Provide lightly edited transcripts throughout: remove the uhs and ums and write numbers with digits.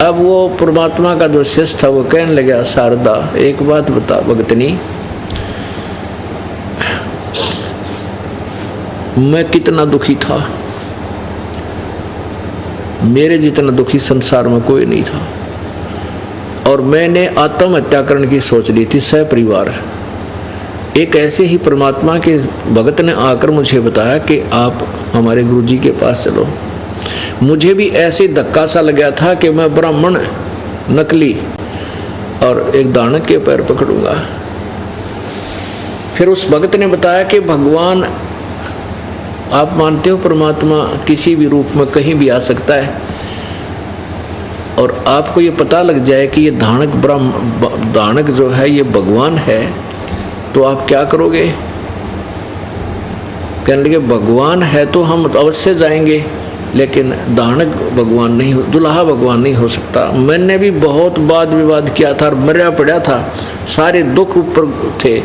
अब वो परमात्मा का जो शिष्य था वो कहने लगा, शारदा एक बात बता भगतनी, मैं कितना दुखी था, मेरे जितना दुखी संसार में कोई नहीं था, और मैंने आत्महत्या करने की सोच ली थी सपरिवार। एक ऐसे ही परमात्मा के भगत ने आकर मुझे बताया कि आप हमारे गुरुजी के पास चलो। मुझे भी ऐसे धक्का सा लगा था कि मैं ब्राह्मण नकली और एक दानव के पैर पकड़ूंगा। फिर उस भगत ने बताया कि भगवान, आप मानते हो परमात्मा किसी भी रूप में कहीं भी आ सकता है, और आपको ये पता लग जाए कि ये दानक जो है ये भगवान है, तो आप क्या करोगे? कहने लगे भगवान है तो हम अवश्य जाएंगे, लेकिन दानक भगवान नहीं, दुल्हा भगवान नहीं हो सकता। मैंने भी बहुत वाद विवाद किया था और मरा पड़ा था, सारे दुख ऊपर थे,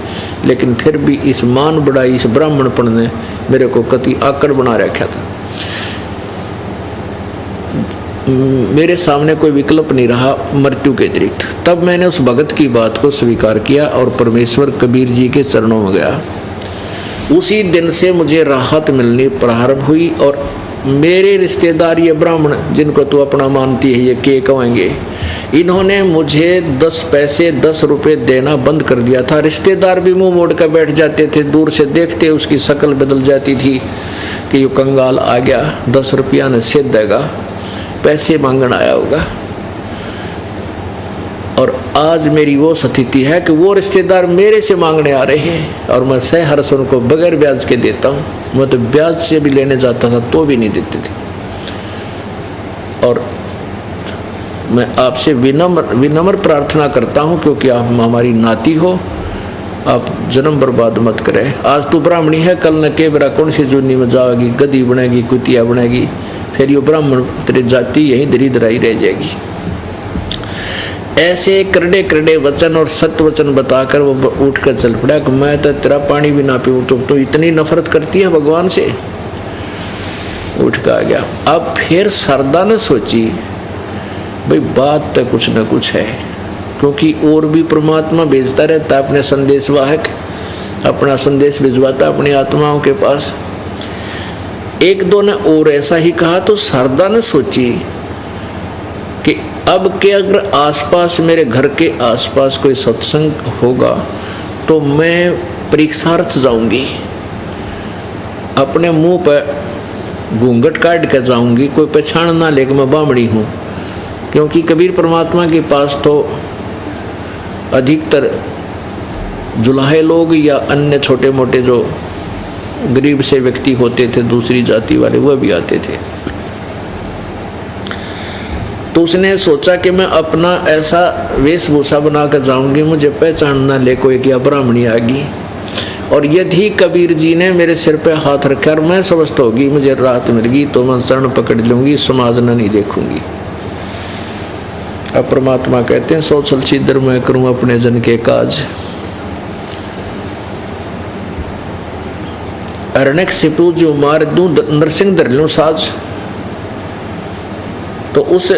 लेकिन फिर भी इस मान बढ़ाई, इस ब्राह्मणपन ने मेरे को कति आकड़ बना रखा था। मेरे सामने कोई विकल्प नहीं रहा मृत्यु के अतिरिक्त। तब मैंने उस भगत की बात को स्वीकार किया और परमेश्वर कबीर जी के चरणों में गया। उसी दिन से मुझे राहत मिलनी प्रारंभ हुई, और मेरे रिश्तेदार ये ब्राह्मण जिनको तू अपना मानती है, ये के कहेंगे, इन्होंने मुझे 10 पैसे 10 रुपए देना बंद कर दिया था। रिश्तेदार भी मुंह मोड़ कर बैठ जाते थे, दूर से देखते उसकी शक्ल बदल जाती थी कि ये कंगाल आ गया, 10 रुपया ने सेध देगा, पैसे मांगन आया होगा। और आज मेरी वो स्थिति है कि वो रिश्तेदार मेरे से मांगने आ रहे हैं और मैं सहर्ष उनको बगैर ब्याज के देता हूँ। मैं तो ब्याज से भी लेने जाता था तो भी नहीं देते थे। और मैं आपसे विनम्र प्रार्थना करता हूँ, क्योंकि आप हमारी नाती हो, आप जन्म बर्बाद मत करें। आज तू ब्राह्मणी है, कल न के बेरा कौन सी जूनी में जाएगी, गधी बनेगी, कुतिया बनेगी, फिर ये ब्राह्मण तेरी जाति यही दरिद्राई रह जाएगी। ऐसे करड़े करड़े वचन और सत्य वचन बताकर वो उठ कर चल पड़ा कि मैं तो तेरा पानी भी ना पीऊँ, तो इतनी नफरत करती है भगवान से। उठ कर आ गया। अब फिर शारदा ने सोची भाई बात तो कुछ न कुछ है, क्योंकि और भी परमात्मा भेजता रहता अपने संदेश वाहक, अपना संदेश भिजवाता अपनी आत्माओं के पास। एक दो ने और ऐसा ही कहा, तो शारदा ने सोची कि अब के अगर आसपास, मेरे घर के आसपास कोई सत्संग होगा तो मैं परीक्षार्थ जाऊंगी, अपने मुंह पर घूंघट काट कर जाऊंगी, कोई पहचान ना ले कि मैं बामड़ी हूँ। क्योंकि कबीर परमात्मा के पास तो अधिकतर जुलाहे लोग या अन्य छोटे मोटे जो गरीब से व्यक्ति होते थे, दूसरी जाति वाले, वह भी आते थे। तो उसने सोचा कि मैं अपना ऐसा वेशभूषा बनाकर जाऊंगी, मुझे पहचान ना ले कोई कि ब्राह्मणी आ गई। और यदि कबीर जी ने मेरे सिर पे हाथ रखा और मैं स्वस्थ होगी, मुझे राहत मिल गई, तो मैं शरण पकड़ लूंगी, समाज न नहीं देखूंगी। अब परमात्मा कहते हैं सो चल छिद्र मैं करूं अपने जन के काज। अरण्यक सिपू जो मार दूं नरसिंह धर लूं साज। तो उस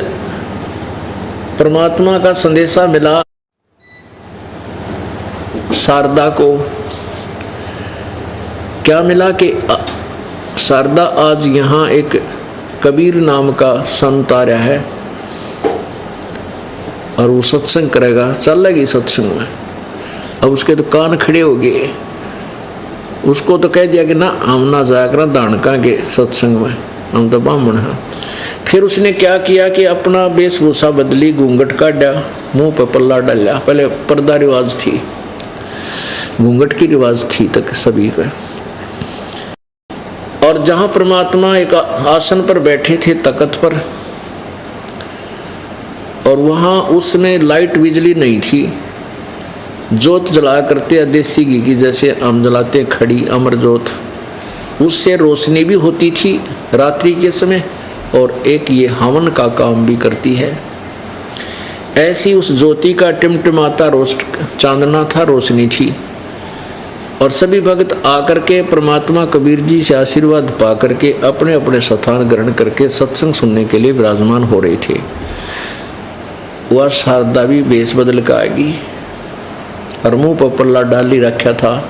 परमात्मा का संदेशा मिला शारदा को। क्या मिला कि शारदा आज यहाँ एक कबीर नाम का संत आ रहा है और वो सत्संग करेगा, चल लगी सत्संग में। अब उसके तो कान खड़े हो गए। उसको तो कह दिया कि ना हम ना जाया करना दानका के सत्संग में, हम तो ब्राह्मण हैं। फिर उसने क्या किया कि अपना वेशभूषा बदली, घूंघट काटा, मुंह पर पल्ला डाला। पहले पर्दा रिवाज थी, घूंघट की रिवाज थी तक सभी का। और जहां परमात्मा एक आसन पर बैठे थे तख्त पर, और वहां उसमें लाइट बिजली नहीं थी, जोत जलाया करते देसी घी की जैसे हम जलाते खड़ी अमर जोत, उससे रोशनी भी होती थी रात्रि के समय, और एक ये हवन का काम भी करती है। ऐसी उस ज्योति का टिमटिमाता चांदना था, रोशनी थी। और सभी भक्त आकर के परमात्मा कबीर जी से आशीर्वाद पा करके अपने अपने स्थान ग्रहण करके सत्संग सुनने के लिए विराजमान हो रहे थे। वह शारदा भी भेष बदल कर आएगी और मुंह पर पल्ला डाल ही रखा था।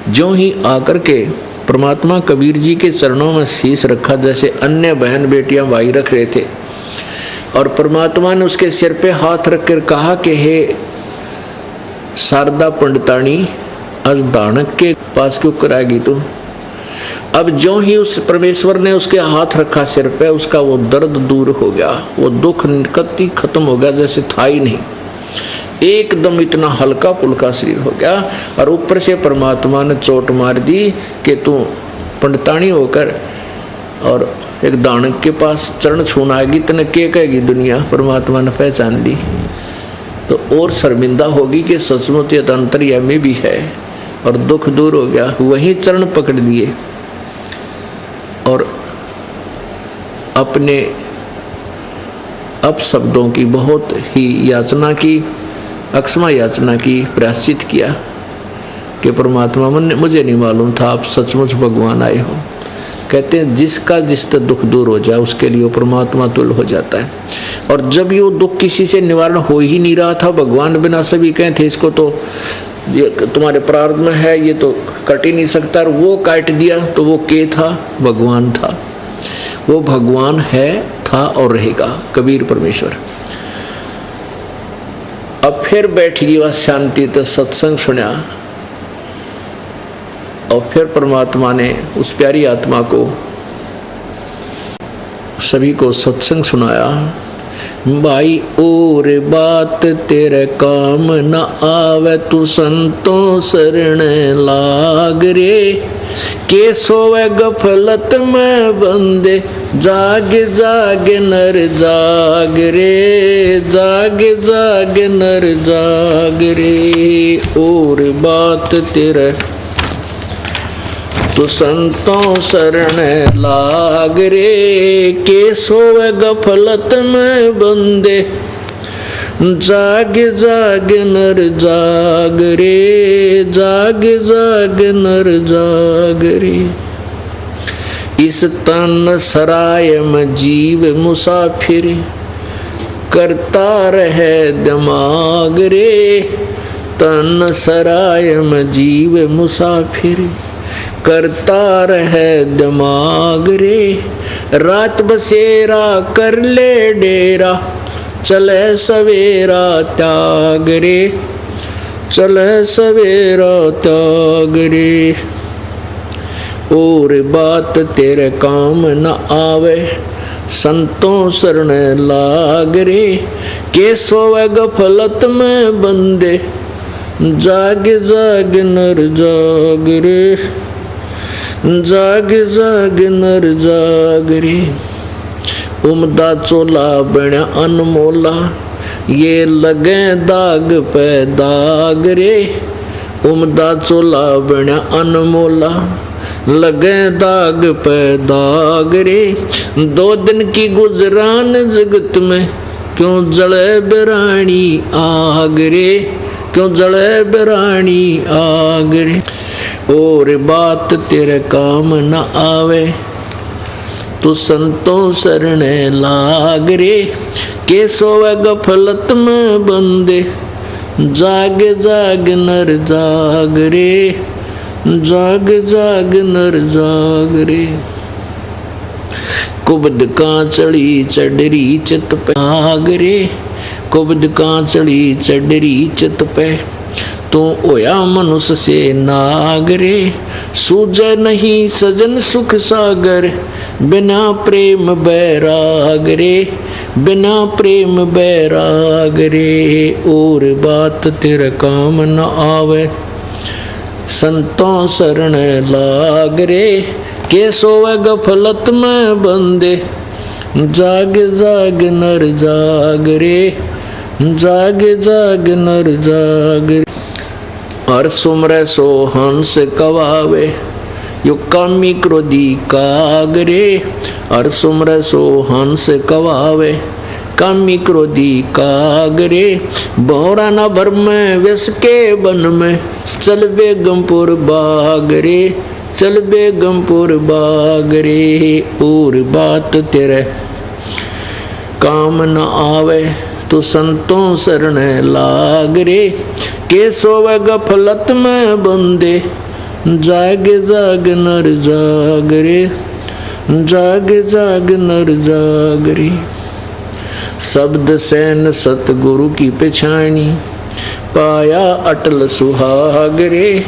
ज्यों ही आकर के परमात्मा कबीर जी के चरणों में शीश रखा जैसे अन्य बहन बेटियां भाई रख रहे थे, और परमात्मा ने उसके सिर पे हाथ रखकर कहा कि हे शारदा पंडितानी, आज दानक के पास क्यों कराएगी तू। अब जो ही उस परमेश्वर ने उसके हाथ रखा सिर पे, उसका वो दर्द दूर हो गया, वो दुख निकत्ती खत्म हो गया, जैसे था ही नहीं। एकदम इतना हल्का पुल्का शरीर हो गया। और ऊपर से परमात्मा ने चोट मार दी कि तू पंडितानी होकर और एक दानक के पास चरण छूना आएगी, तने क्या कहेगी दुनिया। परमात्मा ने पहचान ली तो और शर्मिंदा होगी कि सचमुच ये अंतर्यामी भी है, और दुख दूर हो गया। वही चरण पकड़ लिए और अपने अपशब्दों की बहुत ही याचना की, अक्षमा याचना की, प्रायश्चित किया कि परमात्मा मुझे नहीं मालूम था आप सचमुच भगवान आए हो। कहते हैं जिसका जिससे दुख दूर हो जाए उसके लिए वो परमात्मा तुल्य हो जाता है। और जब ये दुख किसी से निवारण हो ही नहीं रहा था, भगवान बिना सभी कहे थे इसको तो ये तुम्हारे प्रारब्ध में है, ये तो कट ही नहीं सकता, और वो काट दिया तो वो के था, भगवान था। वो भगवान है, था और रहेगा, कबीर परमेश्वर। अब फिर बैठ गई वह शांति, तो सत्संग सुना, और फिर परमात्मा ने उस प्यारी आत्मा को सभी को सत्संग सुनाया। भाई और बात तेरे काम न आवे, तू संतों शरण लाग रे। के सोवे गफलत में बंदे, जाग जाग नर जाग रे, जाग जाग नर जाग रे। और बात तेरे तो संतों शरण लाग रे। के सोवे गफलत में बंदे, जाग जाग नर जाग रे, जाग जाग नर जाग रे। इस तन सराय में जीव मुसाफिर, करता रहे दिमाग रे। तन सराय में जीव मुसाफिर, करता रहे दिमाग रे। रात बसेरा कर ले डेरा, चले सवेरा त्याग रे, चले सवेरा त्याग रे। और बात तेरे काम न आवे, संतों शरण लाग रे। के सोवे गफलत में बंदे, जाग जाग नर जाग रे, जाग जाग नर जाग रे। उमदा चोला बना अनमोला, ये लगे दाग पे दाग रे। उमदा चोला बना अनमोला, लगे दाग पे दाग रे। 2 दिन की गुजरान जगत में, क्यों जले बिरानी आग रे, क्यों जले बिरानी आग रे। और बात तेरे काम न आवे, तू संतों शरण लाग रे। के सोवे गफलत में बंदे, जाग जाग नर जाग रे, जाग जाग नर जाग रे। कुबद कांचड़ी चढ़री चित पे आग रे। कुबद कांचड़ी चढ़री चित पे, तू होया मनुष्य से नाग रे। सूझे नहीं सजन सुख सागर, बिना प्रेम बैराग रे, बिना प्रेम बैराग रे। और बात तेरे काम न आवे, संतों शरण लाग रे। के सोवे गफलत में बंदे, जाग जाग नर जाग रे, जाग जाग नर जाग रे। हर सुमरे सो हंस कवावे, यो कामी क्रोधी काग रे। हर सुमरे सो हंस कवावे, कामी क्रोधी काग रे। बहुरा न भर में विष के बन में, चल बेगमपुर बाग रे, चल बेगमपुर बाग रे। और बात तेरे काम न आवे, तू संतों शरण लाग रे। के सोवे गफलत में बंदे, जाग जाग नर जाग रे, जाग जाग नर जाग रे। शब्द सैन सतगुरु की पछाणी, पाया अटल सुहाग रे।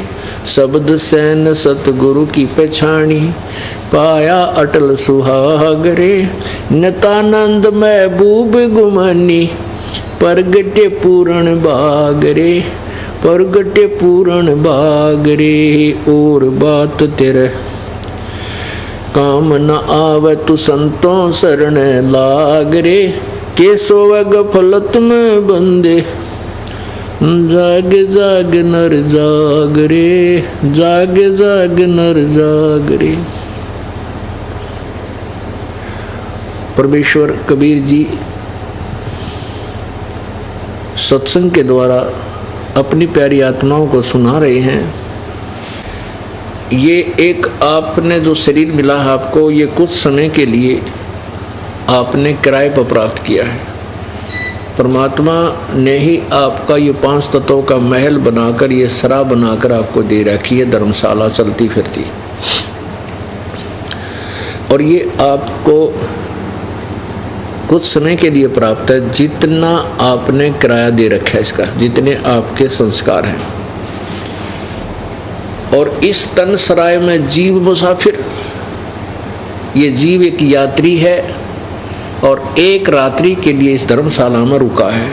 शब्द सैन सतगुरु की पछाणी, पाया अटल सुहाग रे। नितानंद महबूब गुमानी, परगटे पूर्ण बाग रे, परगटे पूर्ण बाग रे। और बात तेरे काम न आवे, तू संतों शरण लाग रे। के सोवे गफलत में बंदे, जाग जाग नर जाग रे, जाग जाग नर जाग रे। परमेश्वर कबीर जी सत्संग के द्वारा अपनी प्यारी आत्माओं को सुना रहे हैं। ये एक आपने जो शरीर मिला है आपको, ये कुछ समय के लिए आपने किराए पर प्राप्त किया है। परमात्मा ने ही आपका ये 5 तत्वों का महल बनाकर, ये सरा बनाकर आपको दे रखी है, धर्मशाला चलती फिरती। और ये आपको कुछ समय के लिए प्राप्त है। जितना आपने किराया दे रखा है इसका, जितने आपके संस्कार हैं। और इस तन सराय में जीव मुसाफिर, ये जीव एक यात्री है और एक रात्रि के लिए इस धर्मशाला में रुका है।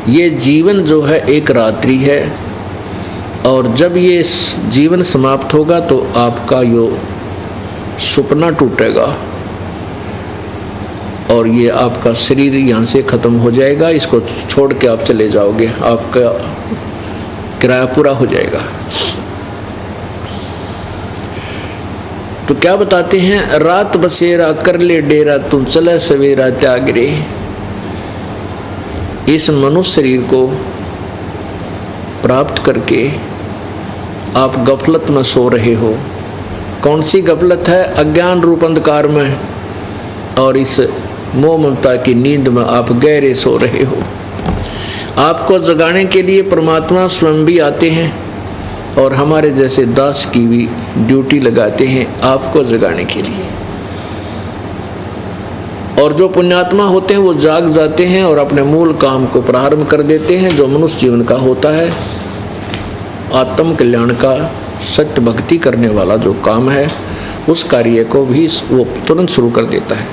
ये जीवन जो है एक रात्रि है, और जब ये जीवन समाप्त होगा तो आपका यो सपना टूटेगा और ये आपका शरीर यहाँ से खत्म हो जाएगा। इसको छोड़ के आप चले जाओगे, आपका किराया पूरा हो जाएगा। तो क्या बताते हैं, रात बसेरा कर ले डेरा, तू चले सवेरा त्याग रे। इस मनुष्य शरीर को प्राप्त करके आप गफलत में सो रहे हो। कौन सी गफलत है? अज्ञान रूप अंधकार में, और इस मोह ममता की नींद में आप गहरे सो रहे हो। आपको जगाने के लिए परमात्मा स्वयं भी आते हैं और हमारे जैसे दास की भी ड्यूटी लगाते हैं आपको जगाने के लिए। और जो पुण्यात्मा होते हैं वो जाग जाते हैं और अपने मूल काम को प्रारंभ कर देते हैं, जो मनुष्य जीवन का होता है, आत्म कल्याण का, सत्य भक्ति करने वाला जो काम है, उस कार्य को भी वो तुरंत शुरू कर देता है।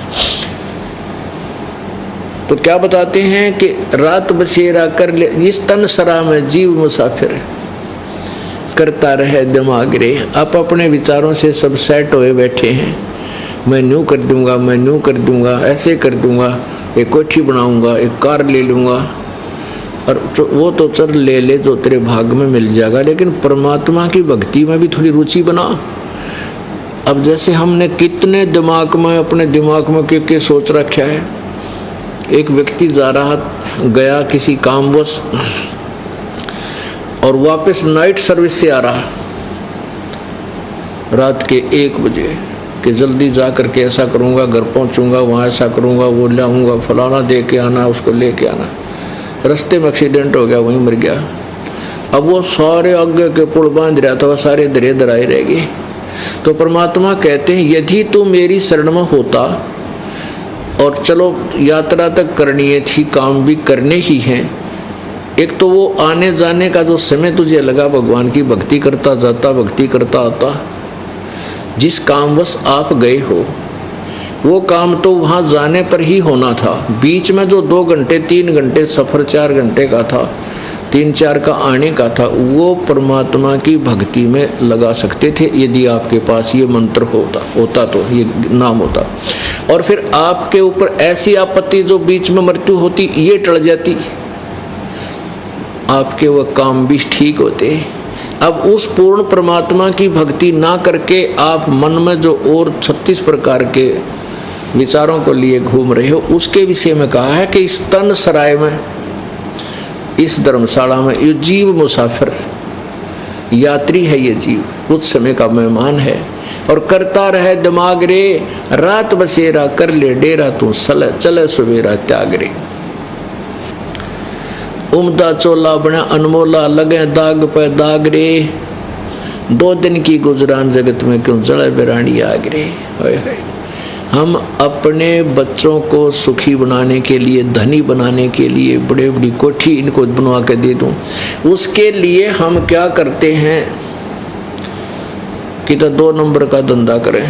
तो क्या बताते हैं कि रात बसेरा कर ले, इस तन सरा में जीव मुसाफिर, करता रहे दिमाग रे। आप अपने विचारों से सब सेट होए बैठे हैं, मैं न्यू कर दूंगा, मैं न्यू कर दूंगा, ऐसे कर दूंगा, एक कोठी बनाऊंगा, एक कार ले लूंगा, और वो तो चल ले ले, जो तेरे भाग में मिल जाएगा। लेकिन परमात्मा की भक्ति में भी थोड़ी रुचि बना। अब जैसे हमने कितने दिमाग में, अपने दिमाग में के सोच रखा है। एक व्यक्ति जा रहा गया किसी कामवश और वापस नाइट सर्विस से आ रहा रात के 1 बजे कि जल्दी जा करके ऐसा करूँगा, घर पहुँचूँगा, वहाँ ऐसा करूँगा, वो लाऊँगा, फलाना दे के आना, उसको ले के आना। रास्ते में एक्सीडेंट हो गया, वहीं मर गया। अब वो सारे आगे के पुल बांध रहा था, वह सारे दरे दराए रह गए। तो परमात्मा कहते हैं, यदि तू मेरी शरण में होता, और चलो यात्रा तक करनी है थी, काम भी करने ही हैं, एक तो वो आने जाने का जो समय तुझे लगा भगवान की भक्ति करता जाता, भक्ति करता आता, जिस कामवश आप गए हो वो काम तो वहाँ जाने पर ही होना था। बीच में जो 2 घंटे 3 घंटे सफ़र 4 घंटे का था, 3-4 का आने का था, वो परमात्मा की भक्ति में लगा सकते थे यदि आपके पास ये मंत्र होता तो, ये नाम होता। और फिर आपके ऊपर ऐसी आपत्ति जो बीच में मृत्यु होती, ये टल जाती, आपके वह काम भी ठीक होते। अब उस पूर्ण परमात्मा की भक्ति ना करके आप मन में जो और 36 प्रकार के विचारों को लिए घूम रहे हो, उसके विषय में कहा है कि इस तन सराय में, इस धर्मशाला में, ये जीव मुसाफिर यात्री है। ये जीव कुछ समय का मेहमान है और करता रहे दिमाग रे, रात बसेरा कर ले डेरा, तू चले सवेरा त्याग रे। उमदा चोला बना अनमोला, लगे दाग पे दाग रे, 2 दिन की गुजरान जगत में क्यों जड़े बेरानी आग रे। हम अपने बच्चों को सुखी बनाने के लिए, धनी बनाने के लिए बड़े बड़ी कोठी इनको बनवा के दे दूं, उसके लिए हम क्या करते हैं कि तो 2 नंबर का धंधा करें,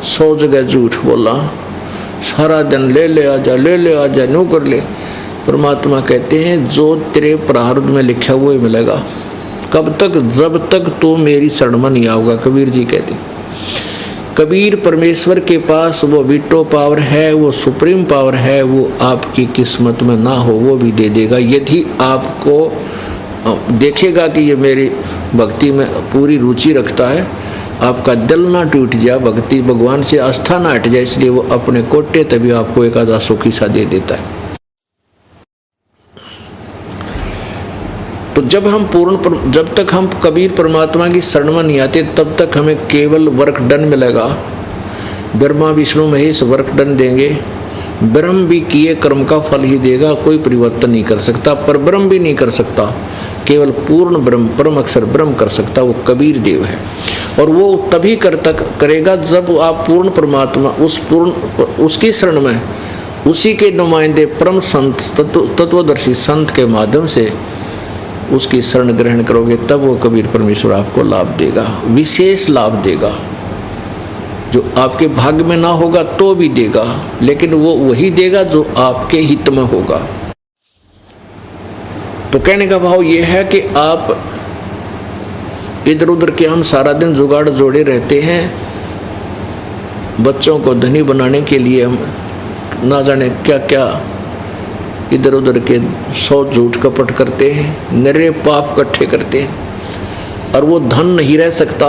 100 जगह झूठ बोला, सारा दिन ले ले आजा, ले ले आजा, न्यू कर ले। परमात्मा कहते हैं जो तेरे प्रारब्ध में लिखा हुआ ही मिलेगा। कब तक? जब तक तू मेरी शरण में नहीं आओगा। कबीर जी कहते, कबीर परमेश्वर के पास वो वीटो पावर है, वो सुप्रीम पावर है, वो आपकी किस्मत में ना हो वो भी दे देगा, यदि आपको देखेगा कि ये मेरी भक्ति में पूरी रुचि रखता है, आपका दिल ना टूट जाए, भक्ति भगवान से आस्था ना हट जाए, इसलिए वो अपने कोटे तभी आपको एक आधा सुखी सा दे देता है। तो जब तक हम कबीर परमात्मा की शरण में नहीं आते तब तक हमें केवल वर्क डन मिलेगा। ब्रह्मा विष्णु महेश वर्क डन देंगे, ब्रह्म भी किए कर्म का फल ही देगा, कोई परिवर्तन नहीं कर सकता, पर ब्रह्म भी नहीं कर सकता, केवल पूर्ण ब्रह्म, परम अक्षर ब्रह्म कर सकता, वो कबीर देव है। और वो तभी करेगा जब आप पूर्ण परमात्मा उसकी शरण में, उसी के नुमाइंदे परम संत तत्वदर्शी संत के माध्यम से उसकी शरण ग्रहण करोगे, तब वो कबीर परमेश्वर आपको लाभ देगा, विशेष लाभ देगा, जो आपके भाग्य में ना होगा तो भी देगा, लेकिन वो वही देगा जो आपके हित में होगा। तो कहने का भाव ये है कि आप इधर उधर के हम सारा दिन जुगाड़ जोड़े रहते हैं, बच्चों को धनी बनाने के लिए हम ना जाने क्या क्या इधर उधर के 100 झूठ कपट करते हैं, नरे पाप इकट्ठे करते हैं, और वो धन नहीं रह सकता,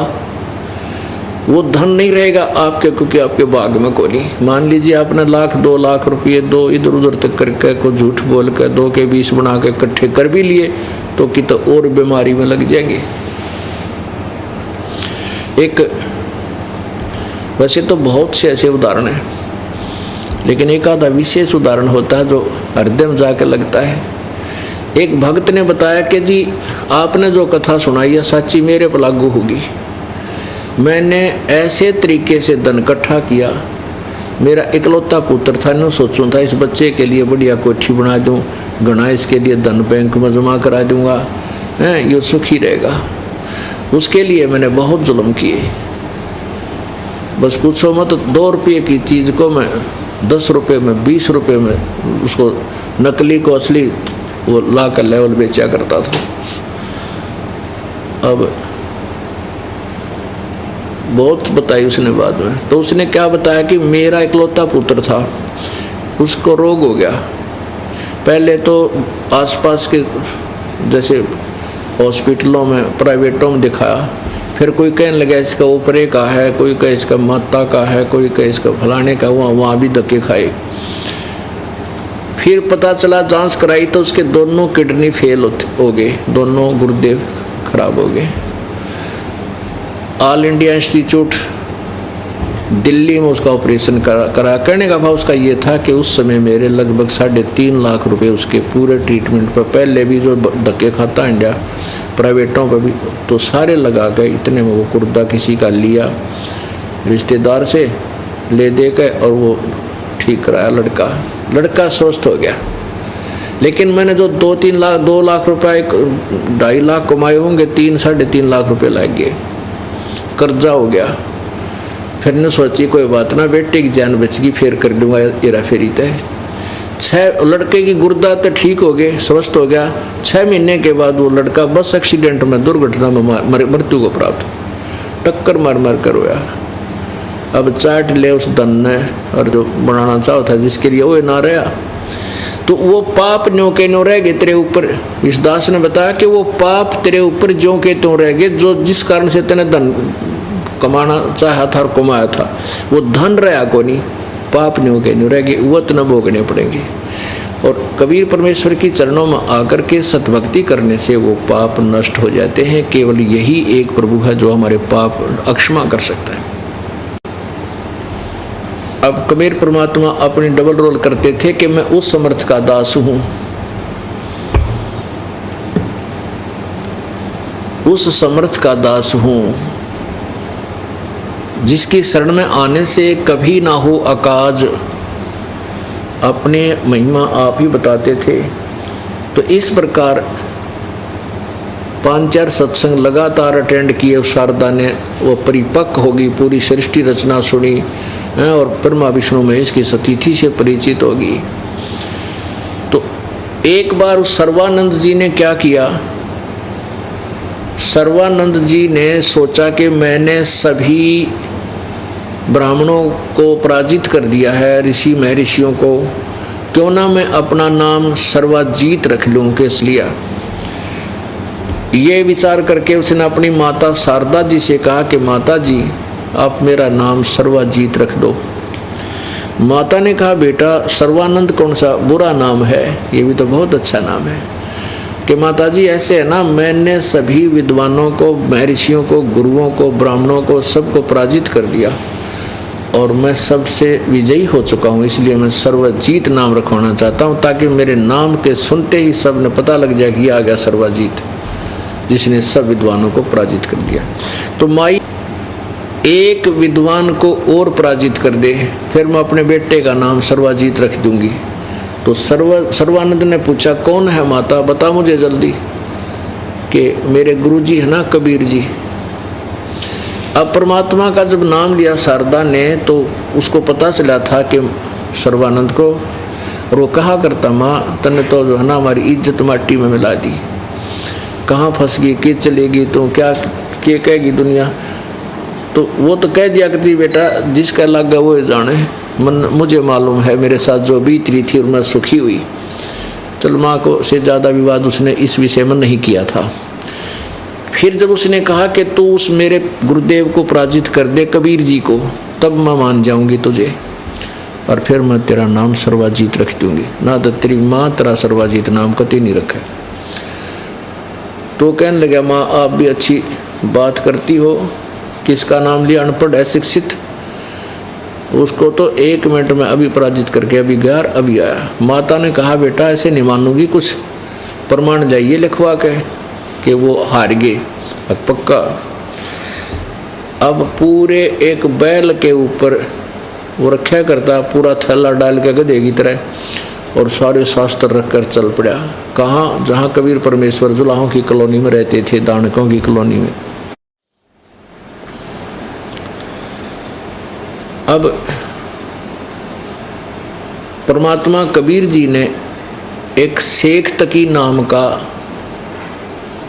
वो धन नहीं रहेगा आपके, क्योंकि आपके भाग में कोई नहीं। मान लीजिए आपने 1,00,000 2 लाख रुपये दो इधर उधर तक करके को झूठ बोल कर 2 के 20 बना के इकट्ठे कर भी लिए, तो कि तो और बीमारी में लग जाएंगे। वैसे तो बहुत से ऐसे उदाहरण हैं, लेकिन एक आधा विशेष उदाहरण होता है जो हृदय में जाकर लगता है। एक भक्त ने बताया कि जी आपने जो कथा सुनाई है सच्ची मेरे पर लागू होगी। मैंने ऐसे तरीके से धन इकट्ठा किया, मेरा इकलौता पुत्र था, न सोचूं था इस बच्चे के लिए बढ़िया कोठी बना दूं, घना इसके लिए धन बैंक में जमा करा दूंगा, ये सुखी रहेगा। उसके लिए मैंने बहुत जुल्म किए, बस पूछो मत। 2 रुपये की चीज़ को मैं 10 रुपये में 20 रुपये में उसको नकली को असली वो ला कर लेवल बेचा करता था। अब बहुत बताई उसने बाद में, तो उसने क्या बताया कि मेरा इकलौता पुत्र था, उसको रोग हो गया। पहले तो आसपास के जैसे हॉस्पिटलों में प्राइवेटों में दिखाया, फिर कोई कहने लगा इसका ऊपरे का है, कोई कहे इसका माता का है, कोई कहे इसका फलाने का, वहाँ भी धक्के खाए। फिर पता चला जांच कराई तो उसके दोनों किडनी फेल हो गए, दोनों गुर्दे खराब हो गए। ऑल इंडिया इंस्टीट्यूट दिल्ली में उसका ऑपरेशन करा। करने का भाव उसका ये था कि उस समय मेरे लगभग 3.5 लाख रुपए उसके पूरे ट्रीटमेंट पर, पहले भी जो धक्के खाता इंडिया प्राइवेटों पर भी, तो सारे लगा गए। इतने में वो गुर्दा किसी का लिया रिश्तेदार से ले दे के, और वो ठीक कराया। लड़का स्वस्थ हो गया। लेकिन मैंने जो 2 लाख रुपए 2.5 लाख कमाए होंगे, 3-3.5 लाख रुपए लग गए, कर्जा हो गया। फिर ने सोची कोई बात ना, बेटे की जान बच गई, फिर कर दूंगा हेरा फेरी तय। 6 लड़के की गुर्दा तो ठीक हो गए, स्वस्थ हो गया। 6 महीने के बाद वो लड़का बस एक्सीडेंट में, दुर्घटना में मृत्यु को प्राप्त, टक्कर मार कर रोया। अब चाट ले उस धन ने, और जो बनाना चाहता था जिसके लिए वो ना रहा, तो वो पाप न्यों के न्यों रह गए तेरे ऊपर। इस दास ने बताया कि वो पाप तेरे ऊपर ज्यों के त्यों रह गए, जो जिस कारण से तेने धन कमाना चाहा था और कमाया था, वो धन रहा को नहीं, पाप न्यों के न्यों रह गए, वो न भोगने पड़ेंगे। और कबीर परमेश्वर की चरणों में आकर के सतभक्ति करने से वो पाप नष्ट हो जाते हैं। केवल यही एक प्रभु है जो हमारे पाप अक्षमा कर सकता है। अब कबीर परमात्मा अपनी डबल रोल करते थे कि मैं उस समर्थ का दास हूँ उस समर्थ का दास हूँ जिसकी शरण में आने से कभी ना हो अकाज। अपने महिमा आप ही बताते थे। तो इस प्रकार 5-4 सत्संग लगातार अटेंड किए। शारदा ने वो परिपक्व होगी, पूरी सृष्टि रचना सुनी और ब्रह्मा विष्णु महेश की सतीथि से परिचित होगी। तो एक बार उस सर्वानंद जी ने क्या किया, सर्वानंद जी ने सोचा कि मैंने सभी ब्राह्मणों को पराजित कर दिया है, ऋषि महर्षियों को, क्यों ना मैं अपना नाम सर्वाजीत रख लूं। के लिया ये विचार करके उसने अपनी माता शारदा जी से कहा कि माता जी आप मेरा नाम सर्वाजीत रख दो। माता ने कहा बेटा सर्वानंद कौन सा बुरा नाम है, ये भी तो बहुत अच्छा नाम है। कि माता जी ऐसे है ना, मैंने सभी विद्वानों को, महर्षियों को, गुरुओं को, ब्राह्मणों को, सबको पराजित कर दिया और मैं सबसे विजयी हो चुका हूँ, इसलिए मैं सर्वजीत नाम रखवाना चाहता हूँ, ताकि मेरे नाम के सुनते ही सब ने पता लग जाए कि आ गया सर्वजीत, जिसने सब विद्वानों को पराजित कर दिया। तो माई एक विद्वान को और पराजित कर दे, फिर मैं अपने बेटे का नाम सर्वजीत रख दूंगी। तो सर्वानंद ने पूछा कौन है माता, बता मुझे जल्दी। कि मेरे गुरुजी है ना कबीर जी। अब परमात्मा का जब नाम लिया शारदा ने तो उसको पता चला था कि सर्वानंद को, और वो कहा करता माँ तने तो जो है ना हमारी इज्जत माटी में मिला दी, कहाँ फंस गई, कि चलेगी तो क्या कहेगी दुनिया। तो वो तो कह दिया करती बेटा जिसका लगा वो जाने, मुझे मालूम है मेरे साथ जो बीत रही थी और मैं सुखी हुई। चल माँ को से ज़्यादा विवाद उसने इस विषय में नहीं किया था। फिर जब उसने कहा कि तू उस मेरे गुरुदेव को पराजित कर दे कबीर जी को, तब मैं मान जाऊंगी तुझे और फिर मैं तेरा नाम सर्वजीत रख दूंगी। ना तो तेरी माँ तेरा सर्वजीत नाम कभी नहीं रखा। तो कहने लगा माँ आप भी अच्छी बात करती हो, किसका नाम लिया, अनपढ़ अशिक्षित, उसको तो 1 मिनट में अभी पराजित करके अभी गया अभी आया। माता ने कहा बेटा ऐसे नहीं मानूंगी, कुछ प्रमाण जाइए लिखवा के कि वो हार गए पक्का। अब पूरे एक बैल के ऊपर वो रखा करता, पूरा थैला डाल के गधे की तरह और सारे शास्त्र रखकर चल पड़ा। कहाँ, जहाँ कबीर परमेश्वर जुलाहों की कॉलोनी में रहते थे, दानकों की कॉलोनी में। अब परमात्मा कबीर जी ने एक शेख तकी नाम का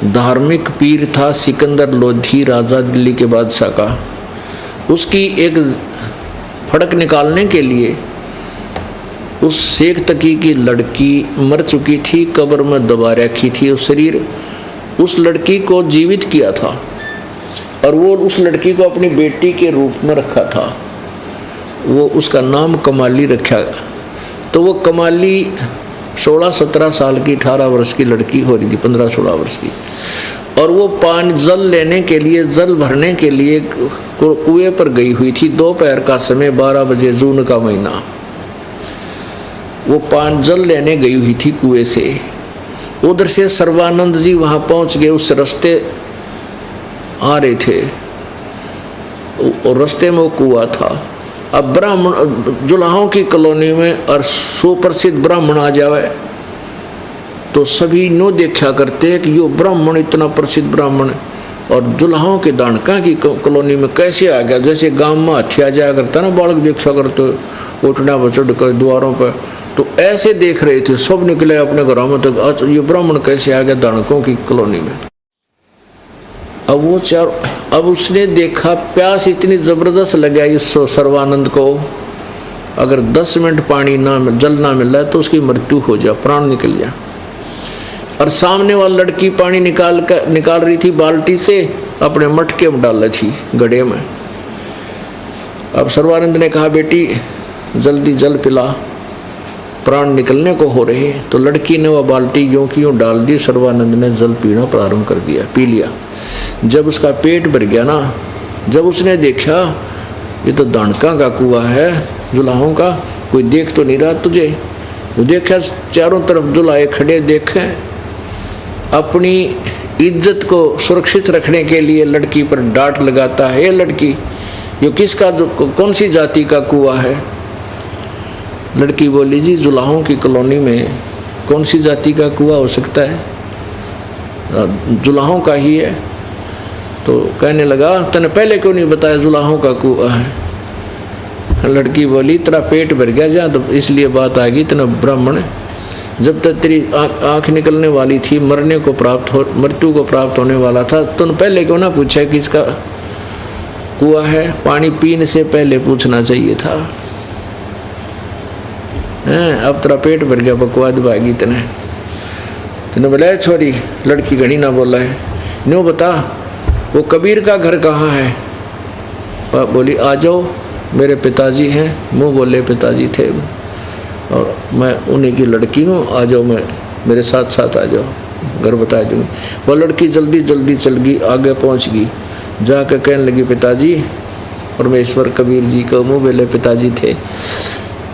धार्मिक पीर था, सिकंदर लोधी राजा दिल्ली के बादशाह का, उसकी एक फड़क निकालने के लिए उस शेख तकी की लड़की मर चुकी थी, कब्र में दबा रखी थी उस शरीर, उस लड़की को जीवित किया था और वो उस लड़की को अपनी बेटी के रूप में रखा था। वो उसका नाम कमाली रखा। तो वो कमाली 16-17 साल की, 18 वर्ष की लड़की हो रही थी, 15-16 वर्ष की, और वो पानी जल लेने के लिए, जल भरने के लिए कुएं पर गई हुई थी। दोपहर का समय, 12 बजे, जून का महीना, वो पानी जल लेने गई हुई थी कुएं से। उधर से सर्वानंद जी वहां पहुंच गए, उस रास्ते आ रहे थे और रास्ते में वो कुआं था। अब ब्राह्मण जुलाहों की कॉलोनी में और सुप्रसिद्ध ब्राह्मण आ जावे तो सभी नो देखा करते हैं कि यो ब्राह्मण इतना प्रसिद्ध ब्राह्मण और जुलाहों के दानका की कॉलोनी में कैसे आ गया। जैसे गांव में हाथी आ जाया करता ना, बालक देखा करते उठना बचड़ कर द्वारों पर, तो ऐसे देख रहे थे, सब निकले अपने घरों में। तो आज ये ब्राह्मण कैसे आ गया दानकों की कॉलोनी में। अब उसने देखा प्यास इतनी जबरदस्त लगा इस सर्वानंद को, अगर 10 मिनट पानी ना जल ना मिला तो उसकी मृत्यु हो जाए, प्राण निकल जाए। और सामने वाली लड़की पानी निकाल रही थी बाल्टी से, अपने मटके में डाल रही थी गड्ढे में। अब सर्वानंद ने कहा बेटी जल्दी जल पिला, प्राण निकलने को हो रहे। तो लड़की ने वह बाल्टी यूं की यूं डाल दी, सर्वानंद ने जल पीना प्रारंभ कर दिया, पी लिया। जब उसका पेट भर गया ना, जब उसने देखा ये तो दानका का कुआं है जुलाहों का, कोई देख तो नहीं रहा तुझे। तो देखा चारों तरफ जुलाहे खड़े, देखे अपनी इज्जत को सुरक्षित रखने के लिए लड़की पर डांट लगाता है, ये लड़की ये किसका, कौन सी जाति का कुआं है? लड़की बोली जी जुलाहों की कॉलोनी में कौन सी जाति का कुआं हो सकता है, जुलाहों का ही है। तो कहने लगा तने पहले क्यों नहीं बताया जुलाहों का कुआं है? लड़की बोली तेरा पेट भर गया जा, तो इसलिए बात आ गई, तेना ब्राह्मण जब तक तेरी आँख निकलने वाली थी, मृत्यु को प्राप्त होने वाला था, तूने पहले क्यों ना पूछा कि इसका कुआं है? पानी पीने से पहले पूछना चाहिए था। अब तेरा पेट भर गया, बकवाद भागी तने बोला छोरी, लड़की घड़ी ना बोला है, न्यों बता वो कबीर का घर कहाँ है? बोली आ जाओ, मेरे पिताजी हैं। मुँह बोले पिताजी थे और मैं उन्हीं की लड़की हूँ, आ जाओ, मैं मेरे साथ साथ आ जाओ, घर बता दूँगी। वो लड़की जल्दी जल्दी चल गई, आगे पहुँच गई, जाकर कहने लगी पिताजी, परमेश्वर कबीर जी को मुँह बोले पिताजी थे